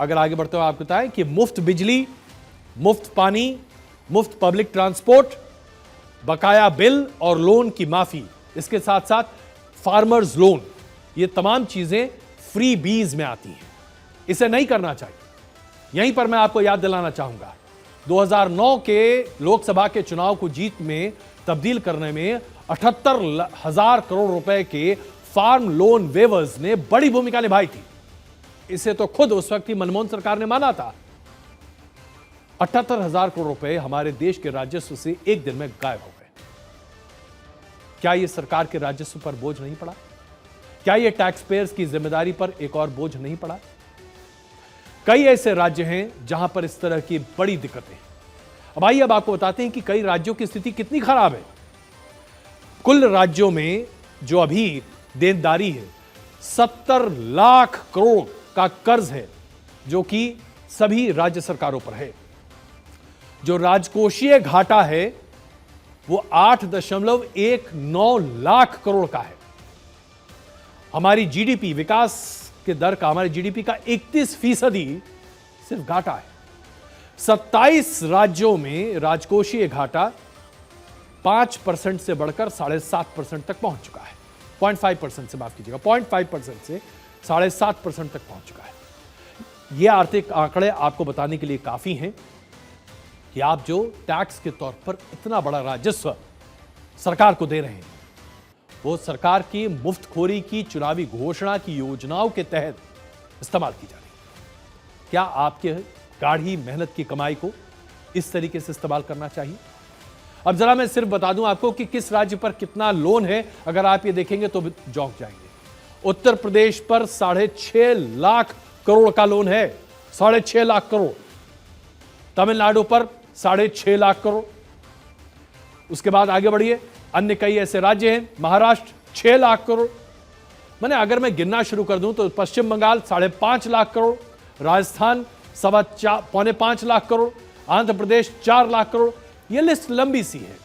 अगर आगे बढ़ते हुए आपको बताएं कि मुफ्त बिजली, मुफ्त पानी, मुफ्त पब्लिक ट्रांसपोर्ट, बकाया बिल और लोन की माफी, इसके साथ साथ फार्मर्स लोन, ये तमाम चीजें फ्री बीज में आती हैं। इसे नहीं करना चाहिए। यहीं पर मैं आपको याद दिलाना चाहूंगा, 2009 के लोकसभा के चुनाव को जीत में तब्दील करने में 78,000 करोड़ रुपए के फार्म लोन वेवर्स ने बड़ी भूमिका निभाई थी। इसे तो खुद उस वक्त की मनमोहन सरकार ने माना था। 78,000 करोड़ रुपए हमारे देश के राजस्व से एक दिन में गायब हो गए। क्या यह सरकार के राजस्व पर बोझ नहीं पड़ा? क्या यह टैक्स पेयर्स की जिम्मेदारी पर एक और बोझ नहीं पड़ा? कई ऐसे राज्य हैं जहां पर इस तरह की बड़ी दिक्कतें। अब आइए अब आपको बताते हैं कि कई राज्यों की स्थिति कितनी खराब है। कुल राज्यों में जो अभी देनदारी है, 70 लाख करोड़ का कर्ज है, जो कि सभी राज्य सरकारों पर है। जो राजकोषीय घाटा है वो 8.19 लाख करोड़ का है। हमारी जीडीपी, विकास के दर का, हमारी जीडीपी का 31% सिर्फ घाटा है। 27 राज्यों में राजकोषीय घाटा 5% से बढ़कर 7.5% तक पहुंच चुका है। 0.5% से, माफ कीजिएगा, 0.5% से 7.5% तक पहुंच चुका है। यह आर्थिक आंकड़े आपको बताने के लिए काफी हैं कि आप जो टैक्स के तौर पर इतना बड़ा राजस्व सरकार को दे रहे हैं, वो सरकार की मुफ्तखोरी की चुनावी घोषणा की योजनाओं के तहत इस्तेमाल की जा रही है। क्या आपके गाढ़ी मेहनत की कमाई को इस तरीके से इस्तेमाल करना चाहिए? अब जरा मैं सिर्फ बता दूं आपको कि किस राज्य पर कितना लोन है। अगर आप ये देखेंगे तो चौंक जाएंगे। उत्तर प्रदेश पर 6.5 लाख करोड़ का लोन है, 6.5 लाख करोड़। तमिलनाडु पर 6.5 लाख करोड़। उसके बाद आगे बढ़िए, अन्य कई ऐसे राज्य हैं। महाराष्ट्र 6 लाख करोड़। मैंने अगर मैं गिनना शुरू कर दूं तो पश्चिम बंगाल 5.5 लाख करोड़, राजस्थान 4.25 लाख करोड़, आंध्र प्रदेश 4 लाख करोड़। यह लिस्ट लंबी सी है।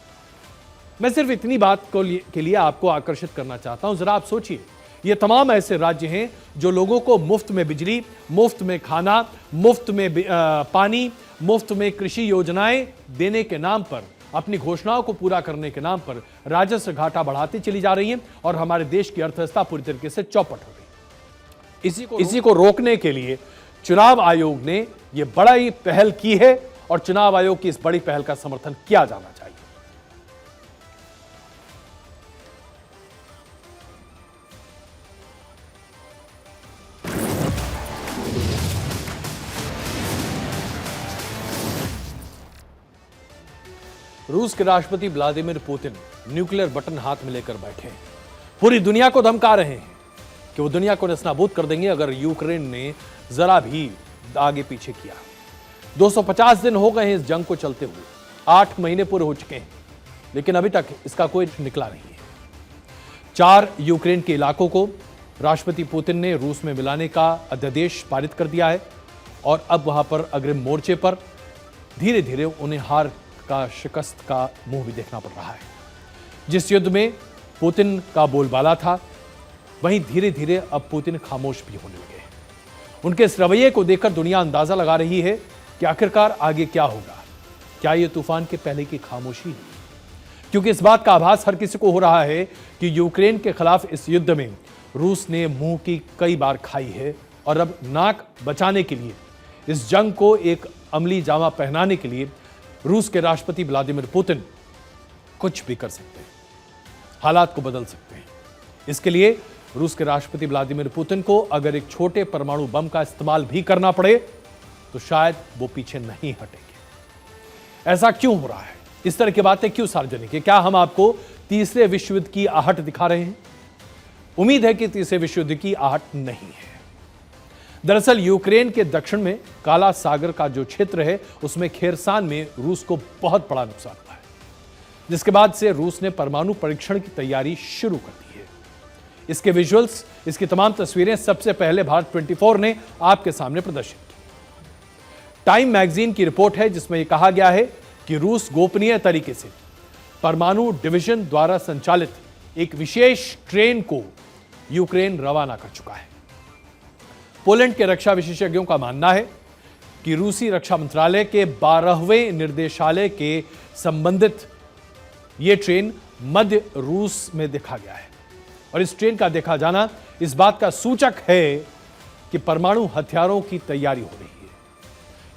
मैं सिर्फ इतनी बात के लिए आपको आकर्षित करना चाहता हूं। जरा आप सोचिए, ये तमाम ऐसे राज्य हैं जो लोगों को मुफ्त में बिजली, मुफ्त में खाना, मुफ्त में पानी, मुफ्त में कृषि योजनाएं देने के नाम पर, अपनी घोषणाओं को पूरा करने के नाम पर राजस्व घाटा बढ़ाती चली जा रही हैं और हमारे देश की अर्थव्यवस्था पूरी तरीके से चौपट हो गई। इसी को रोकने के लिए चुनाव आयोग ने यह बड़ा ही पहल की है और चुनाव आयोग की इस बड़ी पहल का समर्थन किया जाना चाहिए। रूस के राष्ट्रपति व्लादिमीर पुतिन न्यूक्लियर बटन हाथ में लेकर बैठे हैं। पूरी दुनिया को धमका रहे हैं कि वो दुनिया को नेस्तनाबूद कर देंगे अगर यूक्रेन ने जरा भी आगे पीछे किया। 250 दिन हो गए हैं इस जंग को चलते हुए, 8 महीने पूरे हो चुके हैं, लेकिन अभी तक इसका कोई निकला नहीं है। 4 यूक्रेन के इलाकों को राष्ट्रपति पुतिन ने रूस में मिलाने का अध्यादेश पारित कर दिया है और अब वहां पर अग्रिम मोर्चे पर धीरे धीरे उन्हें हार का शिकस्त का मुंह भी देखना पड़ रहा है। जिस युद्ध में पुतिन का बोलबाला था, वहीं धीरे धीरे अब पुतिन खामोश भी होने लगे हैं। उनके इस रवैये को देखकर दुनिया अंदाजा लगा रही है कि आखिरकार आगे क्या होगा। क्या यह तूफान के पहले की खामोशी है? क्योंकि इस बात का आभास हर किसी को हो रहा है कि यूक्रेन के खिलाफ इस युद्ध में रूस ने मुंह की कई बार खाई है और अब नाक बचाने के लिए, इस जंग को एक अमली जामा पहनाने के लिए रूस के राष्ट्रपति व्लादिमीर पुतिन कुछ भी कर सकते हैं, हालात को बदल सकते हैं। इसके लिए रूस के राष्ट्रपति व्लादिमीर पुतिन को अगर एक छोटे परमाणु बम का इस्तेमाल भी करना पड़े तो शायद वो पीछे नहीं हटेंगे। ऐसा क्यों हो रहा है? इस तरह की बातें क्यों सार्वजनिक है? क्या हम आपको तीसरे विश्व युद्ध की आहट दिखा रहे हैं? उम्मीद है कि तीसरे विश्व युद्ध की आहट नहीं है। दरअसल यूक्रेन के दक्षिण में काला सागर का जो क्षेत्र है, उसमें खेरसान में रूस को बहुत बड़ा नुकसान हुआ है, जिसके बाद से रूस ने परमाणु परीक्षण की तैयारी शुरू कर दी है। इसके विजुअल्स, इसकी तमाम तस्वीरें सबसे पहले भारत 24 ने आपके सामने प्रदर्शित की। टाइम मैगजीन की रिपोर्ट है जिसमें यह कहा गया है कि रूस गोपनीय तरीके से परमाणु डिवीजन द्वारा संचालित एक विशेष ट्रेन को यूक्रेन रवाना कर चुका है। पोलैंड के रक्षा विशेषज्ञों का मानना है कि रूसी रक्षा मंत्रालय के 12वें निर्देशालय के संबंधित यह ट्रेन मध्य रूस में देखा गया है और इस ट्रेन का देखा जाना इस बात का सूचक है कि परमाणु हथियारों की तैयारी हो रही है।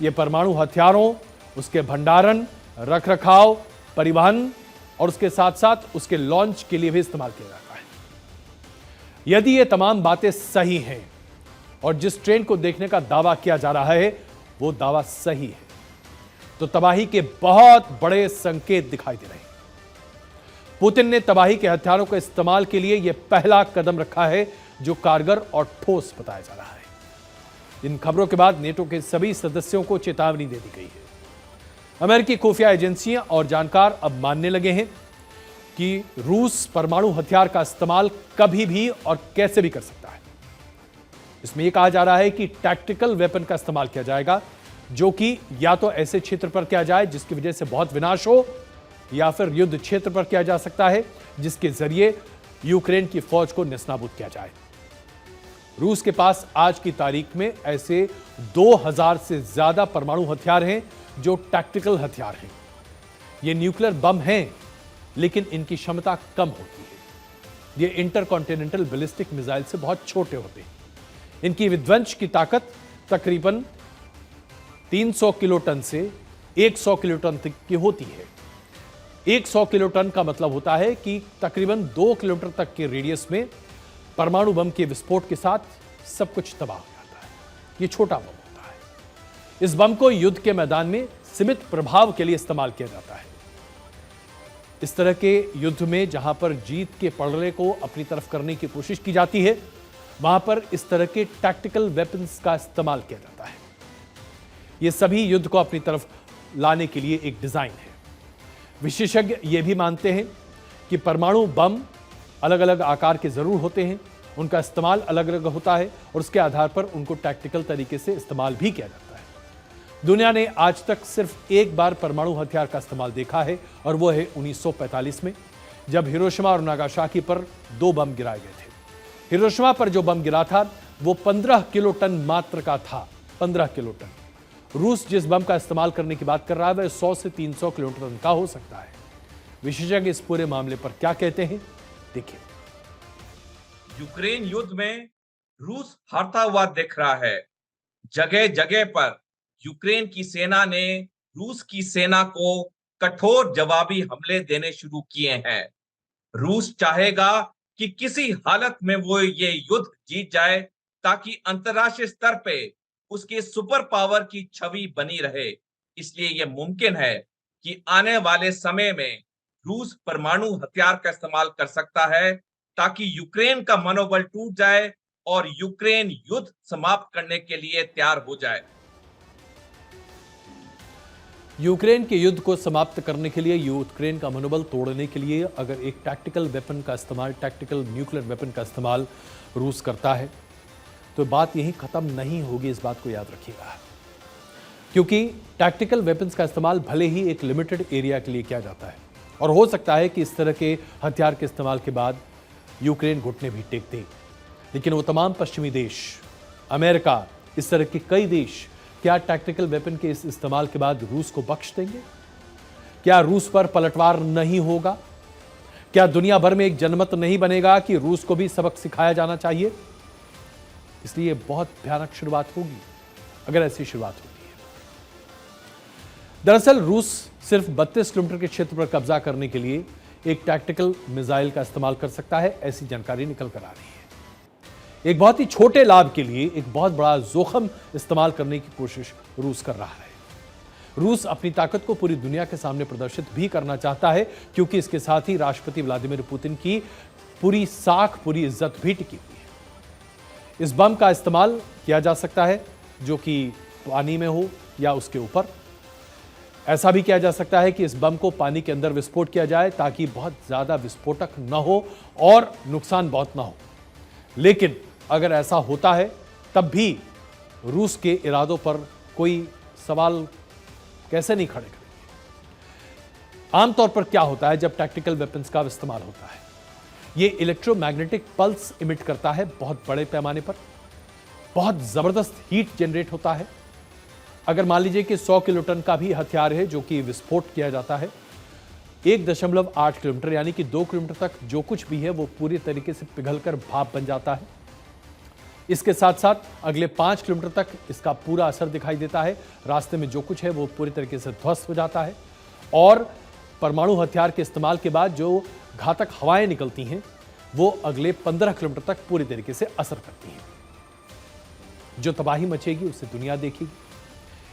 यह परमाणु हथियारों, उसके भंडारण, रखरखाव, परिवहन और उसके साथ साथ उसके लॉन्च के लिए भी इस्तेमाल किया जाता है। यदि ये तमाम बातें सही हैं और जिस ट्रेन को देखने का दावा किया जा रहा है वो दावा सही है, तो तबाही के बहुत बड़े संकेत दिखाई दे रहे हैं। पुतिन ने तबाही के हथियारों के इस्तेमाल के लिए यह पहला कदम रखा है जो कारगर और ठोस बताया जा रहा है। इन खबरों के बाद नेटो के सभी सदस्यों को चेतावनी दे दी गई है। अमेरिकी खुफिया एजेंसियां और जानकार अब मानने लगे हैं कि रूस परमाणु हथियार का इस्तेमाल कभी भी और कैसे भी कर सकता है। इसमें यह कहा जा रहा है कि टैक्टिकल वेपन का इस्तेमाल किया जाएगा, जो कि या तो ऐसे क्षेत्र पर किया जाए जिसकी वजह से बहुत विनाश हो, या फिर युद्ध क्षेत्र पर किया जा सकता है जिसके जरिए यूक्रेन की फौज को नेस्तनाबूद किया जाए। रूस के पास आज की तारीख में ऐसे 2000 से ज्यादा परमाणु हथियार हैं जो टैक्टिकल हथियार हैं। ये न्यूक्लियर बम हैं, लेकिन इनकी क्षमता कम होती है। ये इंटरकॉन्टिनेंटल बैलिस्टिक मिसाइल से बहुत छोटे होते हैं। इनकी विध्वंस की ताकत तकरीबन 300 किलोटन से 100 किलोटन तक की होती है। 100 किलोटन का मतलब होता है कि तकरीबन 2 किलोमीटर तक के रेडियस में परमाणु बम के विस्फोट के साथ सब कुछ तबाह हो जाता है। यह छोटा बम होता है। इस बम को युद्ध के मैदान में सीमित प्रभाव के लिए इस्तेमाल किया जाता है। इस तरह के युद्ध में जहां पर जीत के पलड़े को अपनी तरफ करने की कोशिश की जाती है, वहां पर इस तरह के टैक्टिकल वेपन्स का इस्तेमाल किया जाता है। यह सभी युद्ध को अपनी तरफ लाने के लिए एक डिजाइन है। विशेषज्ञ यह भी मानते हैं कि परमाणु बम अलग अलग आकार के जरूर होते हैं, उनका इस्तेमाल अलग अलग होता है और उसके आधार पर उनको टैक्टिकल तरीके से इस्तेमाल भी किया जाता है। दुनिया ने आज तक सिर्फ एक बार परमाणु हथियार का इस्तेमाल देखा है और वो है 1945 में, जब हिरोशिमा और नागासाकी पर 2 बम गिराए गए थे। हिरोशिमा पर जो बम गिरा था वो 15 किलोटन मात्र का था। 15 किलोटन। रूस जिस बम का इस्तेमाल करने की बात कर रहा है वह 100 से 300 किलोटन का हो सकता है। विशेषज्ञ इस पूरे मामले पर क्या कहते हैं, देखिए। यूक्रेन युद्ध में रूस हारता हुआ दिख रहा है। जगह जगह पर यूक्रेन की सेना ने रूस की सेना को कठोर जवाबी हमले देने शुरू किए हैं। रूस चाहेगा कि किसी हालत में वो ये युद्ध जीत जाए ताकि अंतरराष्ट्रीय स्तर पे उसके सुपर पावर की छवि बनी रहे। इसलिए यह मुमकिन है कि आने वाले समय में रूस परमाणु हथियार का इस्तेमाल कर सकता है ताकि यूक्रेन का मनोबल टूट जाए और यूक्रेन युद्ध समाप्त करने के लिए तैयार हो जाए। यूक्रेन के युद्ध को समाप्त करने के लिए, यूक्रेन का मनोबल तोड़ने के लिए अगर एक टैक्टिकल वेपन का इस्तेमाल, टैक्टिकल न्यूक्लियर वेपन का इस्तेमाल रूस करता है तो बात यहीं खत्म नहीं होगी, इस बात को याद रखिएगा। क्योंकि टैक्टिकल वेपन्स का इस्तेमाल भले ही एक लिमिटेड एरिया के लिए किया जाता है और हो सकता है कि इस तरह के हथियार के इस्तेमाल के बाद यूक्रेन घुटने भी टेक दे, लेकिन वो तमाम पश्चिमी देश, अमेरिका, इस तरह के कई देश क्या टैक्टिकल वेपन के इस इस्तेमाल के बाद रूस को बख्श देंगे? क्या रूस पर पलटवार नहीं होगा? क्या दुनिया भर में एक जनमत नहीं बनेगा कि रूस को भी सबक सिखाया जाना चाहिए? इसलिए बहुत भयानक शुरुआत होगी अगर ऐसी शुरुआत होती है। दरअसल रूस सिर्फ 32 किलोमीटर के क्षेत्र पर कब्जा करने के लिए एक टैक्टिकल मिसाइल का इस्तेमाल कर सकता है, ऐसी जानकारी निकल कर आ रही है। एक बहुत ही छोटे लाभ के लिए एक बहुत बड़ा जोखिम इस्तेमाल करने की कोशिश रूस कर रहा है। रूस अपनी ताकत को पूरी दुनिया के सामने प्रदर्शित भी करना चाहता है, क्योंकि इसके साथ ही राष्ट्रपति व्लादिमीर पुतिन की पूरी साख, पूरी इज्जत भी टिकी हुई है। इस बम का इस्तेमाल किया जा सकता है जो कि पानी में हो या उसके ऊपर। ऐसा भी किया जा सकता है कि इस बम को पानी के अंदर विस्फोट किया जाए ताकि बहुत ज्यादा विस्फोटक न हो और नुकसान बहुत ना हो। लेकिन अगर ऐसा होता है तब भी रूस के इरादों पर कोई सवाल कैसे नहीं खड़े करेंगे। आमतौर पर क्या होता है जब टैक्टिकल वेपन्स का इस्तेमाल होता है, यह इलेक्ट्रोमैग्नेटिक पल्स इमिट करता है बहुत बड़े पैमाने पर, बहुत जबरदस्त हीट जनरेट होता है। अगर मान लीजिए कि 100 किलोटन का भी हथियार है जो कि विस्फोट किया जाता है, 1.8 किलोमीटर यानी कि 2 किलोमीटर तक जो कुछ भी है वो पूरी तरीके से पिघलकर भाप बन जाता है। इसके साथ साथ अगले 5 किलोमीटर तक इसका पूरा असर दिखाई देता है। रास्ते में जो कुछ है वो पूरी तरीके से ध्वस्त हो जाता है और परमाणु हथियार के इस्तेमाल के बाद जो घातक हवाएं निकलती हैं वो अगले 15 किलोमीटर तक पूरी तरीके से असर करती हैं। जो तबाही मचेगी उसे दुनिया देखेगी।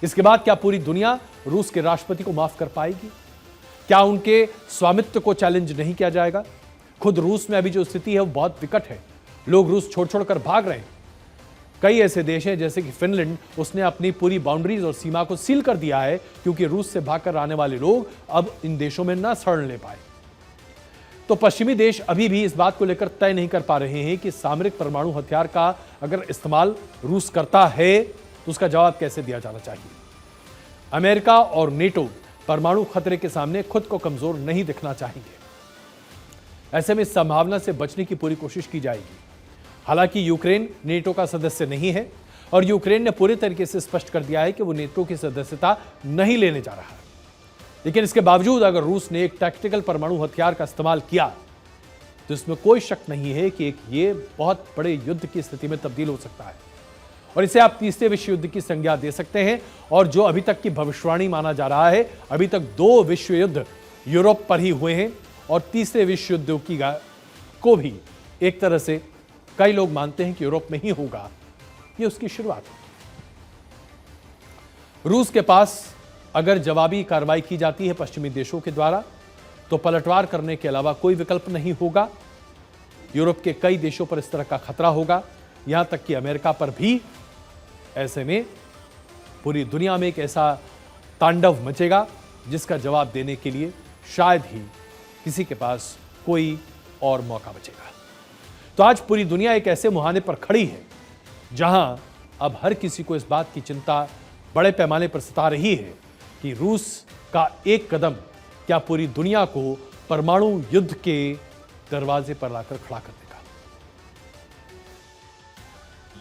इसके बाद क्या पूरी दुनिया रूस के राष्ट्रपति को माफ कर पाएगी? क्या उनके स्वामित्व को चैलेंज नहीं किया जाएगा? खुद रूस में अभी जो स्थिति है वो बहुत विकट है। लोग रूस छोड़ छोड़कर भाग रहे हैं। कई ऐसे देश हैं जैसे कि फिनलैंड, उसने अपनी पूरी बाउंड्रीज और सीमा को सील कर दिया है क्योंकि रूस से भागकर आने वाले लोग अब इन देशों में ना शरण ले पाए। तो पश्चिमी देश अभी भी इस बात को लेकर तय नहीं कर पा रहे हैं कि सामरिक परमाणु हथियार का अगर इस्तेमाल रूस करता है तो उसका जवाब कैसे दिया जाना चाहिए। अमेरिका और नेटो परमाणु खतरे के सामने खुद को कमजोर नहीं दिखना चाहेंगे। ऐसे में इस संभावना से बचने की पूरी कोशिश की जाएगी। हालांकि यूक्रेन नेटो का सदस्य नहीं है और यूक्रेन ने पूरे तरीके से स्पष्ट कर दिया है कि वो नेटो की सदस्यता नहीं लेने जा रहा है। लेकिन इसके बावजूद अगर रूस ने एक टैक्टिकल परमाणु हथियार का इस्तेमाल किया तो इसमें कोई शक नहीं है कि ये बहुत बड़े युद्ध की स्थिति में तब्दील हो सकता है और इसे आप तीसरे विश्व युद्ध की संज्ञा दे सकते हैं। और जो अभी तक की भविष्यवाणी माना जा रहा है, अभी तक 2 विश्व युद्ध यूरोप पर ही हुए हैं और तीसरे विश्व युद्ध को भी एक तरह से कई लोग मानते हैं कि यूरोप में ही होगा। ये उसकी शुरुआत होगी। रूस के पास अगर जवाबी कार्रवाई की जाती है पश्चिमी देशों के द्वारा तो पलटवार करने के अलावा कोई विकल्प नहीं होगा। यूरोप के कई देशों पर इस तरह का खतरा होगा, यहां तक कि अमेरिका पर भी। ऐसे में पूरी दुनिया में एक ऐसा तांडव मचेगा जिसका जवाब देने के लिए शायद ही किसी के पास कोई और मौका बचेगा। तो आज पूरी दुनिया एक ऐसे मुहाने पर खड़ी है जहां अब हर किसी को इस बात की चिंता बड़े पैमाने पर सता रही है कि रूस का एक कदम क्या पूरी दुनिया को परमाणु युद्ध के दरवाजे पर लाकर खड़ा कर देगा।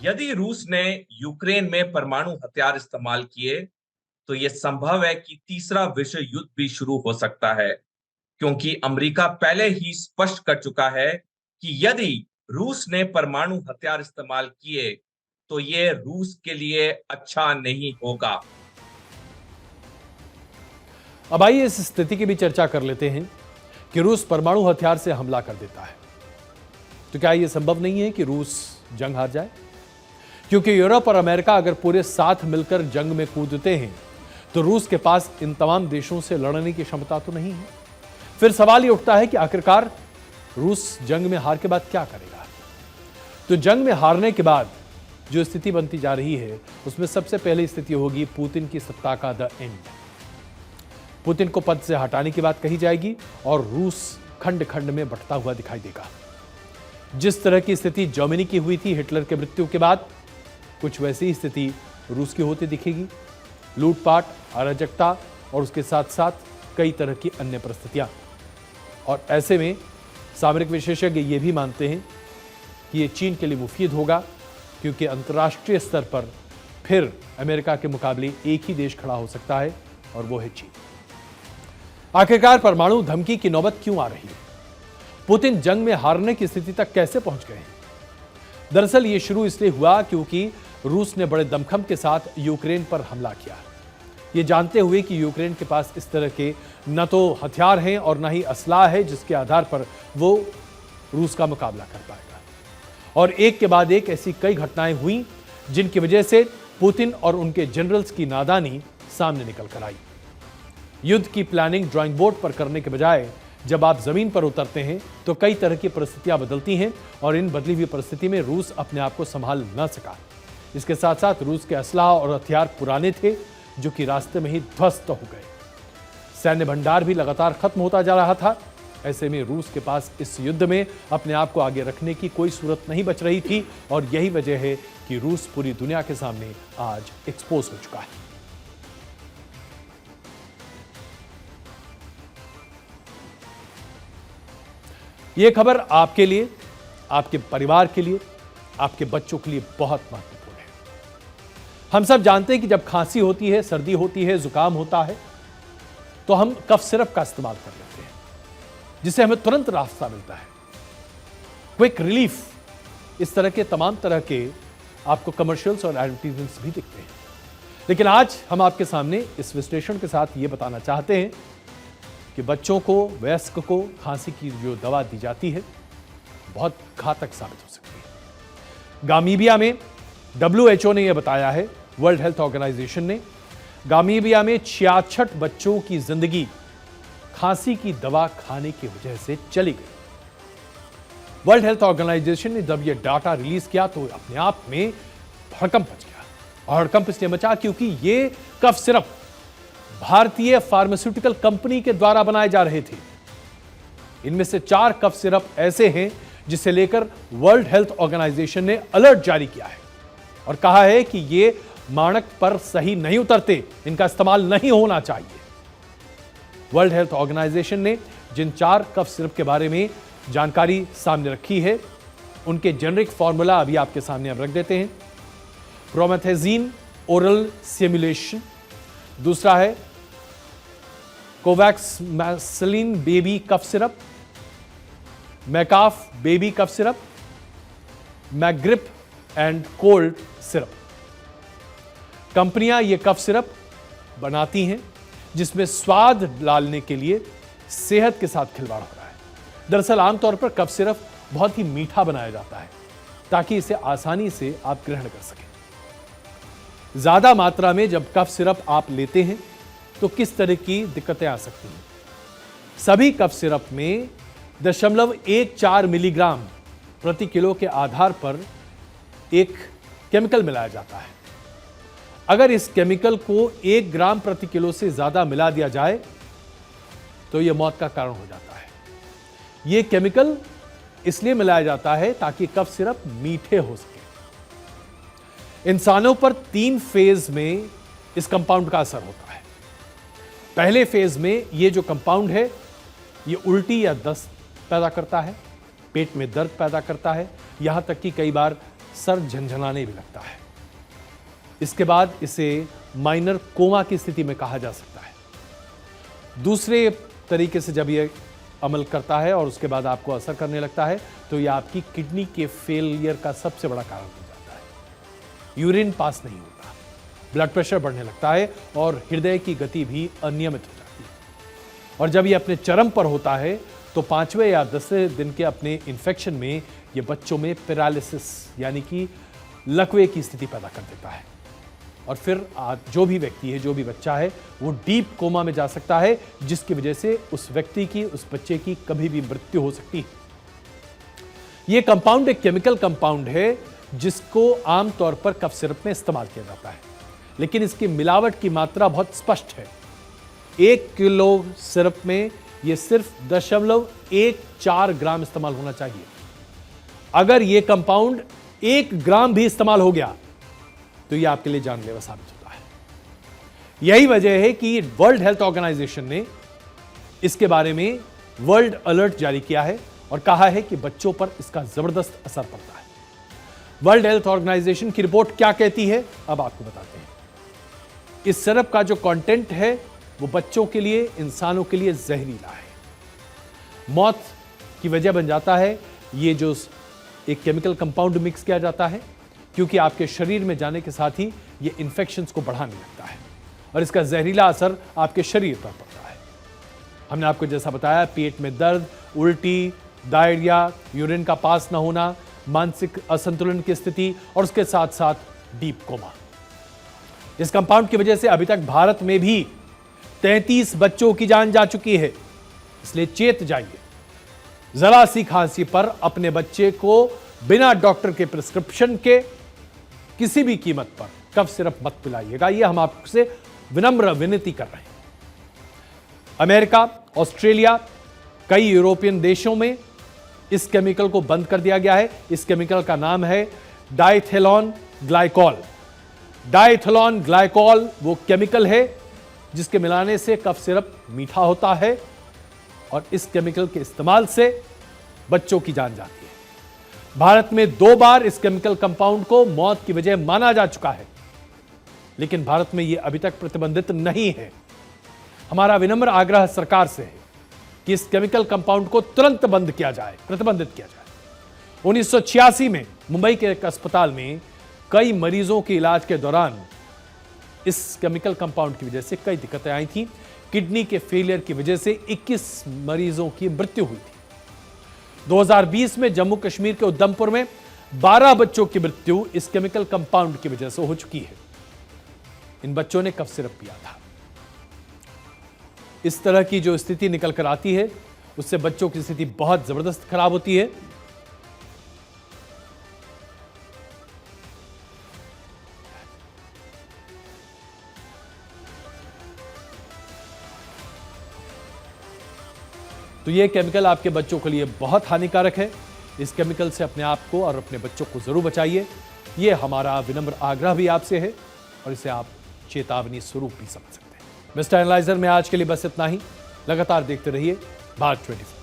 यदि रूस ने यूक्रेन में परमाणु हथियार इस्तेमाल किए तो यह संभव है कि तीसरा विश्व युद्ध भी शुरू हो सकता है, क्योंकि अमेरिका पहले ही स्पष्ट कर चुका है कि यदि रूस ने परमाणु हथियार इस्तेमाल किए तो यह रूस के लिए अच्छा नहीं होगा। अब आइए इस स्थिति की भी चर्चा कर लेते हैं कि रूस परमाणु हथियार से हमला कर देता है तो क्या यह संभव नहीं है कि रूस जंग हार जाए? क्योंकि यूरोप और अमेरिका अगर पूरे साथ मिलकर जंग में कूदते हैं तो रूस के पास इन तमाम देशों से लड़ने की क्षमता तो नहीं है। फिर सवाल यह उठता है कि आखिरकार रूस जंग में हार के बाद क्या करेगा। तो जंग में हारने के बाद जो स्थिति बनती जा रही है, उसमें सबसे पहली स्थिति होगी पुतिन की सत्ता का द एंड। पुतिन को पद से हटाने की बात कही जाएगी और रूस खंड खंड में बंटता हुआ दिखाई देगा। जिस तरह की स्थिति जर्मनी की हुई थी हिटलर के मृत्यु के बाद, कुछ वैसी ही स्थिति रूस की होती दिखेगी। लूटपाट, अराजकता और उसके साथ साथ कई तरह की अन्य परिस्थितियां। और ऐसे में सामरिक विशेषज्ञ ये भी मानते हैं कि ये चीन के लिए मुफीद होगा, क्योंकि अंतर्राष्ट्रीय स्तर पर फिर अमेरिका के मुकाबले एक ही देश खड़ा हो सकता है और वो है चीन। आखिरकार परमाणु धमकी की नौबत क्यों आ रही है? पुतिन जंग में हारने की स्थिति तक कैसे पहुंच गए हैं? दरअसल ये शुरू इसलिए हुआ क्योंकि रूस ने बड़े दमखम के साथ यूक्रेन पर हमला किया, ये जानते हुए कि यूक्रेन के पास इस तरह के न तो हथियार हैं और न ही असलाह है जिसके आधार पर वो रूस का मुकाबला कर पाएगा। और एक के बाद एक ऐसी कई घटनाएं हुई जिनकी वजह से पुतिन और उनके जनरल्स की नादानी सामने निकल कर आई। युद्ध की प्लानिंग ड्राइंग बोर्ड पर करने के बजाय जब आप जमीन पर उतरते हैं तो कई तरह की परिस्थितियां बदलती हैं और इन बदली हुई परिस्थिति में रूस अपने आप को संभाल न सका। इसके साथ साथ रूस के असलाह और हथियार पुराने थे जो कि रास्ते में ही ध्वस्त हो गए। सैन्य भंडार भी लगातार खत्म होता जा रहा था। ऐसे में रूस के पास इस युद्ध में अपने आप को आगे रखने की कोई सूरत नहीं बच रही थी और यही वजह है कि रूस पूरी दुनिया के सामने आज एक्सपोज हो चुका है। यह खबर आपके लिए, आपके परिवार के लिए, आपके बच्चों के लिए बहुत महत्वपूर्ण है। हम सब जानते हैं कि जब खांसी होती है, सर्दी होती है, जुकाम होता है, तो हम कफ सिरप का इस्तेमाल कर लेते हैं, जिससे हमें तुरंत रास्ता मिलता है, क्विक रिलीफ। इस तरह के तमाम तरह के आपको कमर्शियल्स और एडवर्टीजमेंट्स भी दिखते हैं। लेकिन आज हम आपके सामने इस विश्लेषण के साथ ये बताना चाहते हैं कि बच्चों को, वयस्क को खांसी की जो दवा दी जाती है बहुत घातक साबित हो सकती है। गामीबिया में WHO ने यह बताया है, वर्ल्ड हेल्थ ऑर्गेनाइजेशन ने, गामीबिया में 66 बच्चों की जिंदगी खांसी की दवा खाने की वजह से चली गई। वर्ल्ड हेल्थ ऑर्गेनाइजेशन ने जब यह डाटा रिलीज किया तो अपने आप में हड़कंप मच गया। और हड़कंप इसलिए मचा क्योंकि ये कफ सिरप भारतीय फार्मास्यूटिकल कंपनी के द्वारा बनाए जा रहे थे। इनमें से 4 कफ सिरप ऐसे हैं जिसे लेकर वर्ल्ड हेल्थ ऑर्गेनाइजेशन ने अलर्ट जारी किया है और कहा है कि ये मानक पर सही नहीं उतरते, इनका इस्तेमाल नहीं होना चाहिए। वर्ल्ड हेल्थ ऑर्गेनाइजेशन ने जिन 4 कफ सिरप के बारे में जानकारी सामने रखी है, उनके जेनरिक फॉर्मूला अभी आपके सामने हम रख देते हैं। प्रोमेथेजिन ओरल सिमुलेशन, दूसरा है Kofexmalin baby cough syrup, Makoff baby cough syrup, Magrip and cold syrup. कंपनियां ये कफ सिरप बनाती हैं जिसमें स्वाद डालने के लिए सेहत के साथ खिलवाड़ हो रहा है। दरअसल आमतौर पर कफ सिरप बहुत ही मीठा बनाया जाता है ताकि इसे आसानी से आप ग्रहण कर सकें। ज्यादा मात्रा में जब कफ सिरप आप लेते हैं तो किस तरह की दिक्कतें आ सकती हैं? सभी कफ सिरप में 0.14 मिलीग्राम प्रति किलो के आधार पर एक केमिकल मिलाया जाता है। अगर इस केमिकल को 1 ग्राम प्रति किलो से ज्यादा मिला दिया जाए तो यह मौत का कारण हो जाता है। यह केमिकल इसलिए मिलाया जाता है ताकि कफ सिरप मीठे हो सके। इंसानों पर 3 फेज में इस कंपाउंड का असर होता है। पहले फेज में यह जो कंपाउंड है यह उल्टी या दस्त पैदा करता है, पेट में दर्द पैदा करता है, यहां तक कि कई बार सर झंझनाने भी लगता है। इसके बाद इसे माइनर कोमा की स्थिति में कहा जा सकता है। दूसरे तरीके से जब यह अमल करता है और उसके बाद आपको असर करने लगता है तो यह आपकी किडनी के फेलियर का सबसे बड़ा कारण हो जाता है। यूरिन पास नहीं होता, ब्लड प्रेशर बढ़ने लगता है और हृदय की गति भी अनियमित हो जाती है। और जब यह अपने चरम पर होता है तो 5वें या 10वें दिन के अपने इन्फेक्शन में यह बच्चों में पैरालिसिस यानी कि लकवे की स्थिति पैदा कर देता है और फिर जो भी व्यक्ति है, जो भी बच्चा है, वो डीप कोमा में जा सकता है, जिसकी वजह से उस व्यक्ति की, उस बच्चे की कभी भी मृत्यु हो सकती है। यह कंपाउंड एक केमिकल कंपाउंड है जिसको आमतौर पर कफ सिरप में इस्तेमाल किया जाता है, लेकिन इसकी मिलावट की मात्रा बहुत स्पष्ट है। 1 किलो सिरप में यह सिर्फ 0.14 ग्राम इस्तेमाल होना चाहिए। अगर यह कंपाउंड 1 ग्राम भी इस्तेमाल हो गया तो यह आपके लिए जानलेवा साबित होता है। यही वजह है कि वर्ल्ड हेल्थ ऑर्गेनाइजेशन ने इसके बारे में वर्ल्ड अलर्ट जारी किया है और कहा है कि बच्चों पर इसका जबरदस्त असर पड़ता है। वर्ल्ड हेल्थ ऑर्गेनाइजेशन की रिपोर्ट क्या कहती है, अब आपको बताते हैं। इस सिरप का जो कंटेंट है वो बच्चों के लिए, इंसानों के लिए जहरीला है, मौत की वजह बन जाता है। ये जो एक केमिकल कंपाउंड मिक्स किया जाता है, क्योंकि आपके शरीर में जाने के साथ ही ये इन्फेक्शंस को बढ़ाने लगता है और इसका जहरीला असर आपके शरीर पर पड़ता है। हमने आपको जैसा बताया, पेट में दर्द, उल्टी, डायरिया, यूरिन का पास न होना, मानसिक असंतुलन की स्थिति और उसके साथ साथ डीप कोमा। इस कंपाउंड की वजह से अभी तक भारत में भी 33 बच्चों की जान जा चुकी है। इसलिए चेत जाइए, जरा सी खांसी पर अपने बच्चे को बिना डॉक्टर के प्रिस्क्रिप्शन के किसी भी कीमत पर कफ सिरप मत पिलाइएगा। यह हम आपसे विनम्र विनती कर रहे हैं। अमेरिका, ऑस्ट्रेलिया, कई यूरोपियन देशों में इस केमिकल को बंद कर दिया गया है। इस केमिकल का नाम है डाइथेलॉन ग्लाइकॉल। डाइथेलॉन ग्लाइकॉल वो केमिकल है जिसके मिलाने से कफ सिरप मीठा होता है और इस केमिकल के इस्तेमाल से बच्चों की जान जाती है। भारत में 2 बार इस केमिकल कंपाउंड को मौत की वजह माना जा चुका है, लेकिन भारत में यह अभी तक प्रतिबंधित नहीं है। हमारा विनम्र आग्रह सरकार से है कि इस केमिकल कंपाउंड को तुरंत बंद किया जाए, प्रतिबंधित किया जाए। 1986 में मुंबई के एक अस्पताल में कई मरीजों के इलाज के दौरान इस केमिकल कंपाउंड की वजह से कई दिक्कतें आई थी। किडनी के फेलियर की वजह से 21 मरीजों की मृत्यु हुई थी। 2020 में जम्मू कश्मीर के उधमपुर में 12 बच्चों की मृत्यु इस केमिकल कंपाउंड की वजह से हो चुकी है। इन बच्चों ने कफ सिरप पिया था। इस तरह की जो स्थिति निकल कर आती है उससे बच्चों की स्थिति बहुत जबरदस्त खराब होती है। तो यह केमिकल आपके बच्चों के लिए बहुत हानिकारक है। इस केमिकल से अपने आप को और अपने बच्चों को जरूर बचाइए। यह हमारा विनम्र आग्रह भी आपसे है और इसे आप चेतावनी स्वरूप भी समझ सकते हैं। मिस्टर एनालाइजर में आज के लिए बस इतना ही। लगातार देखते रहिए भारत 24।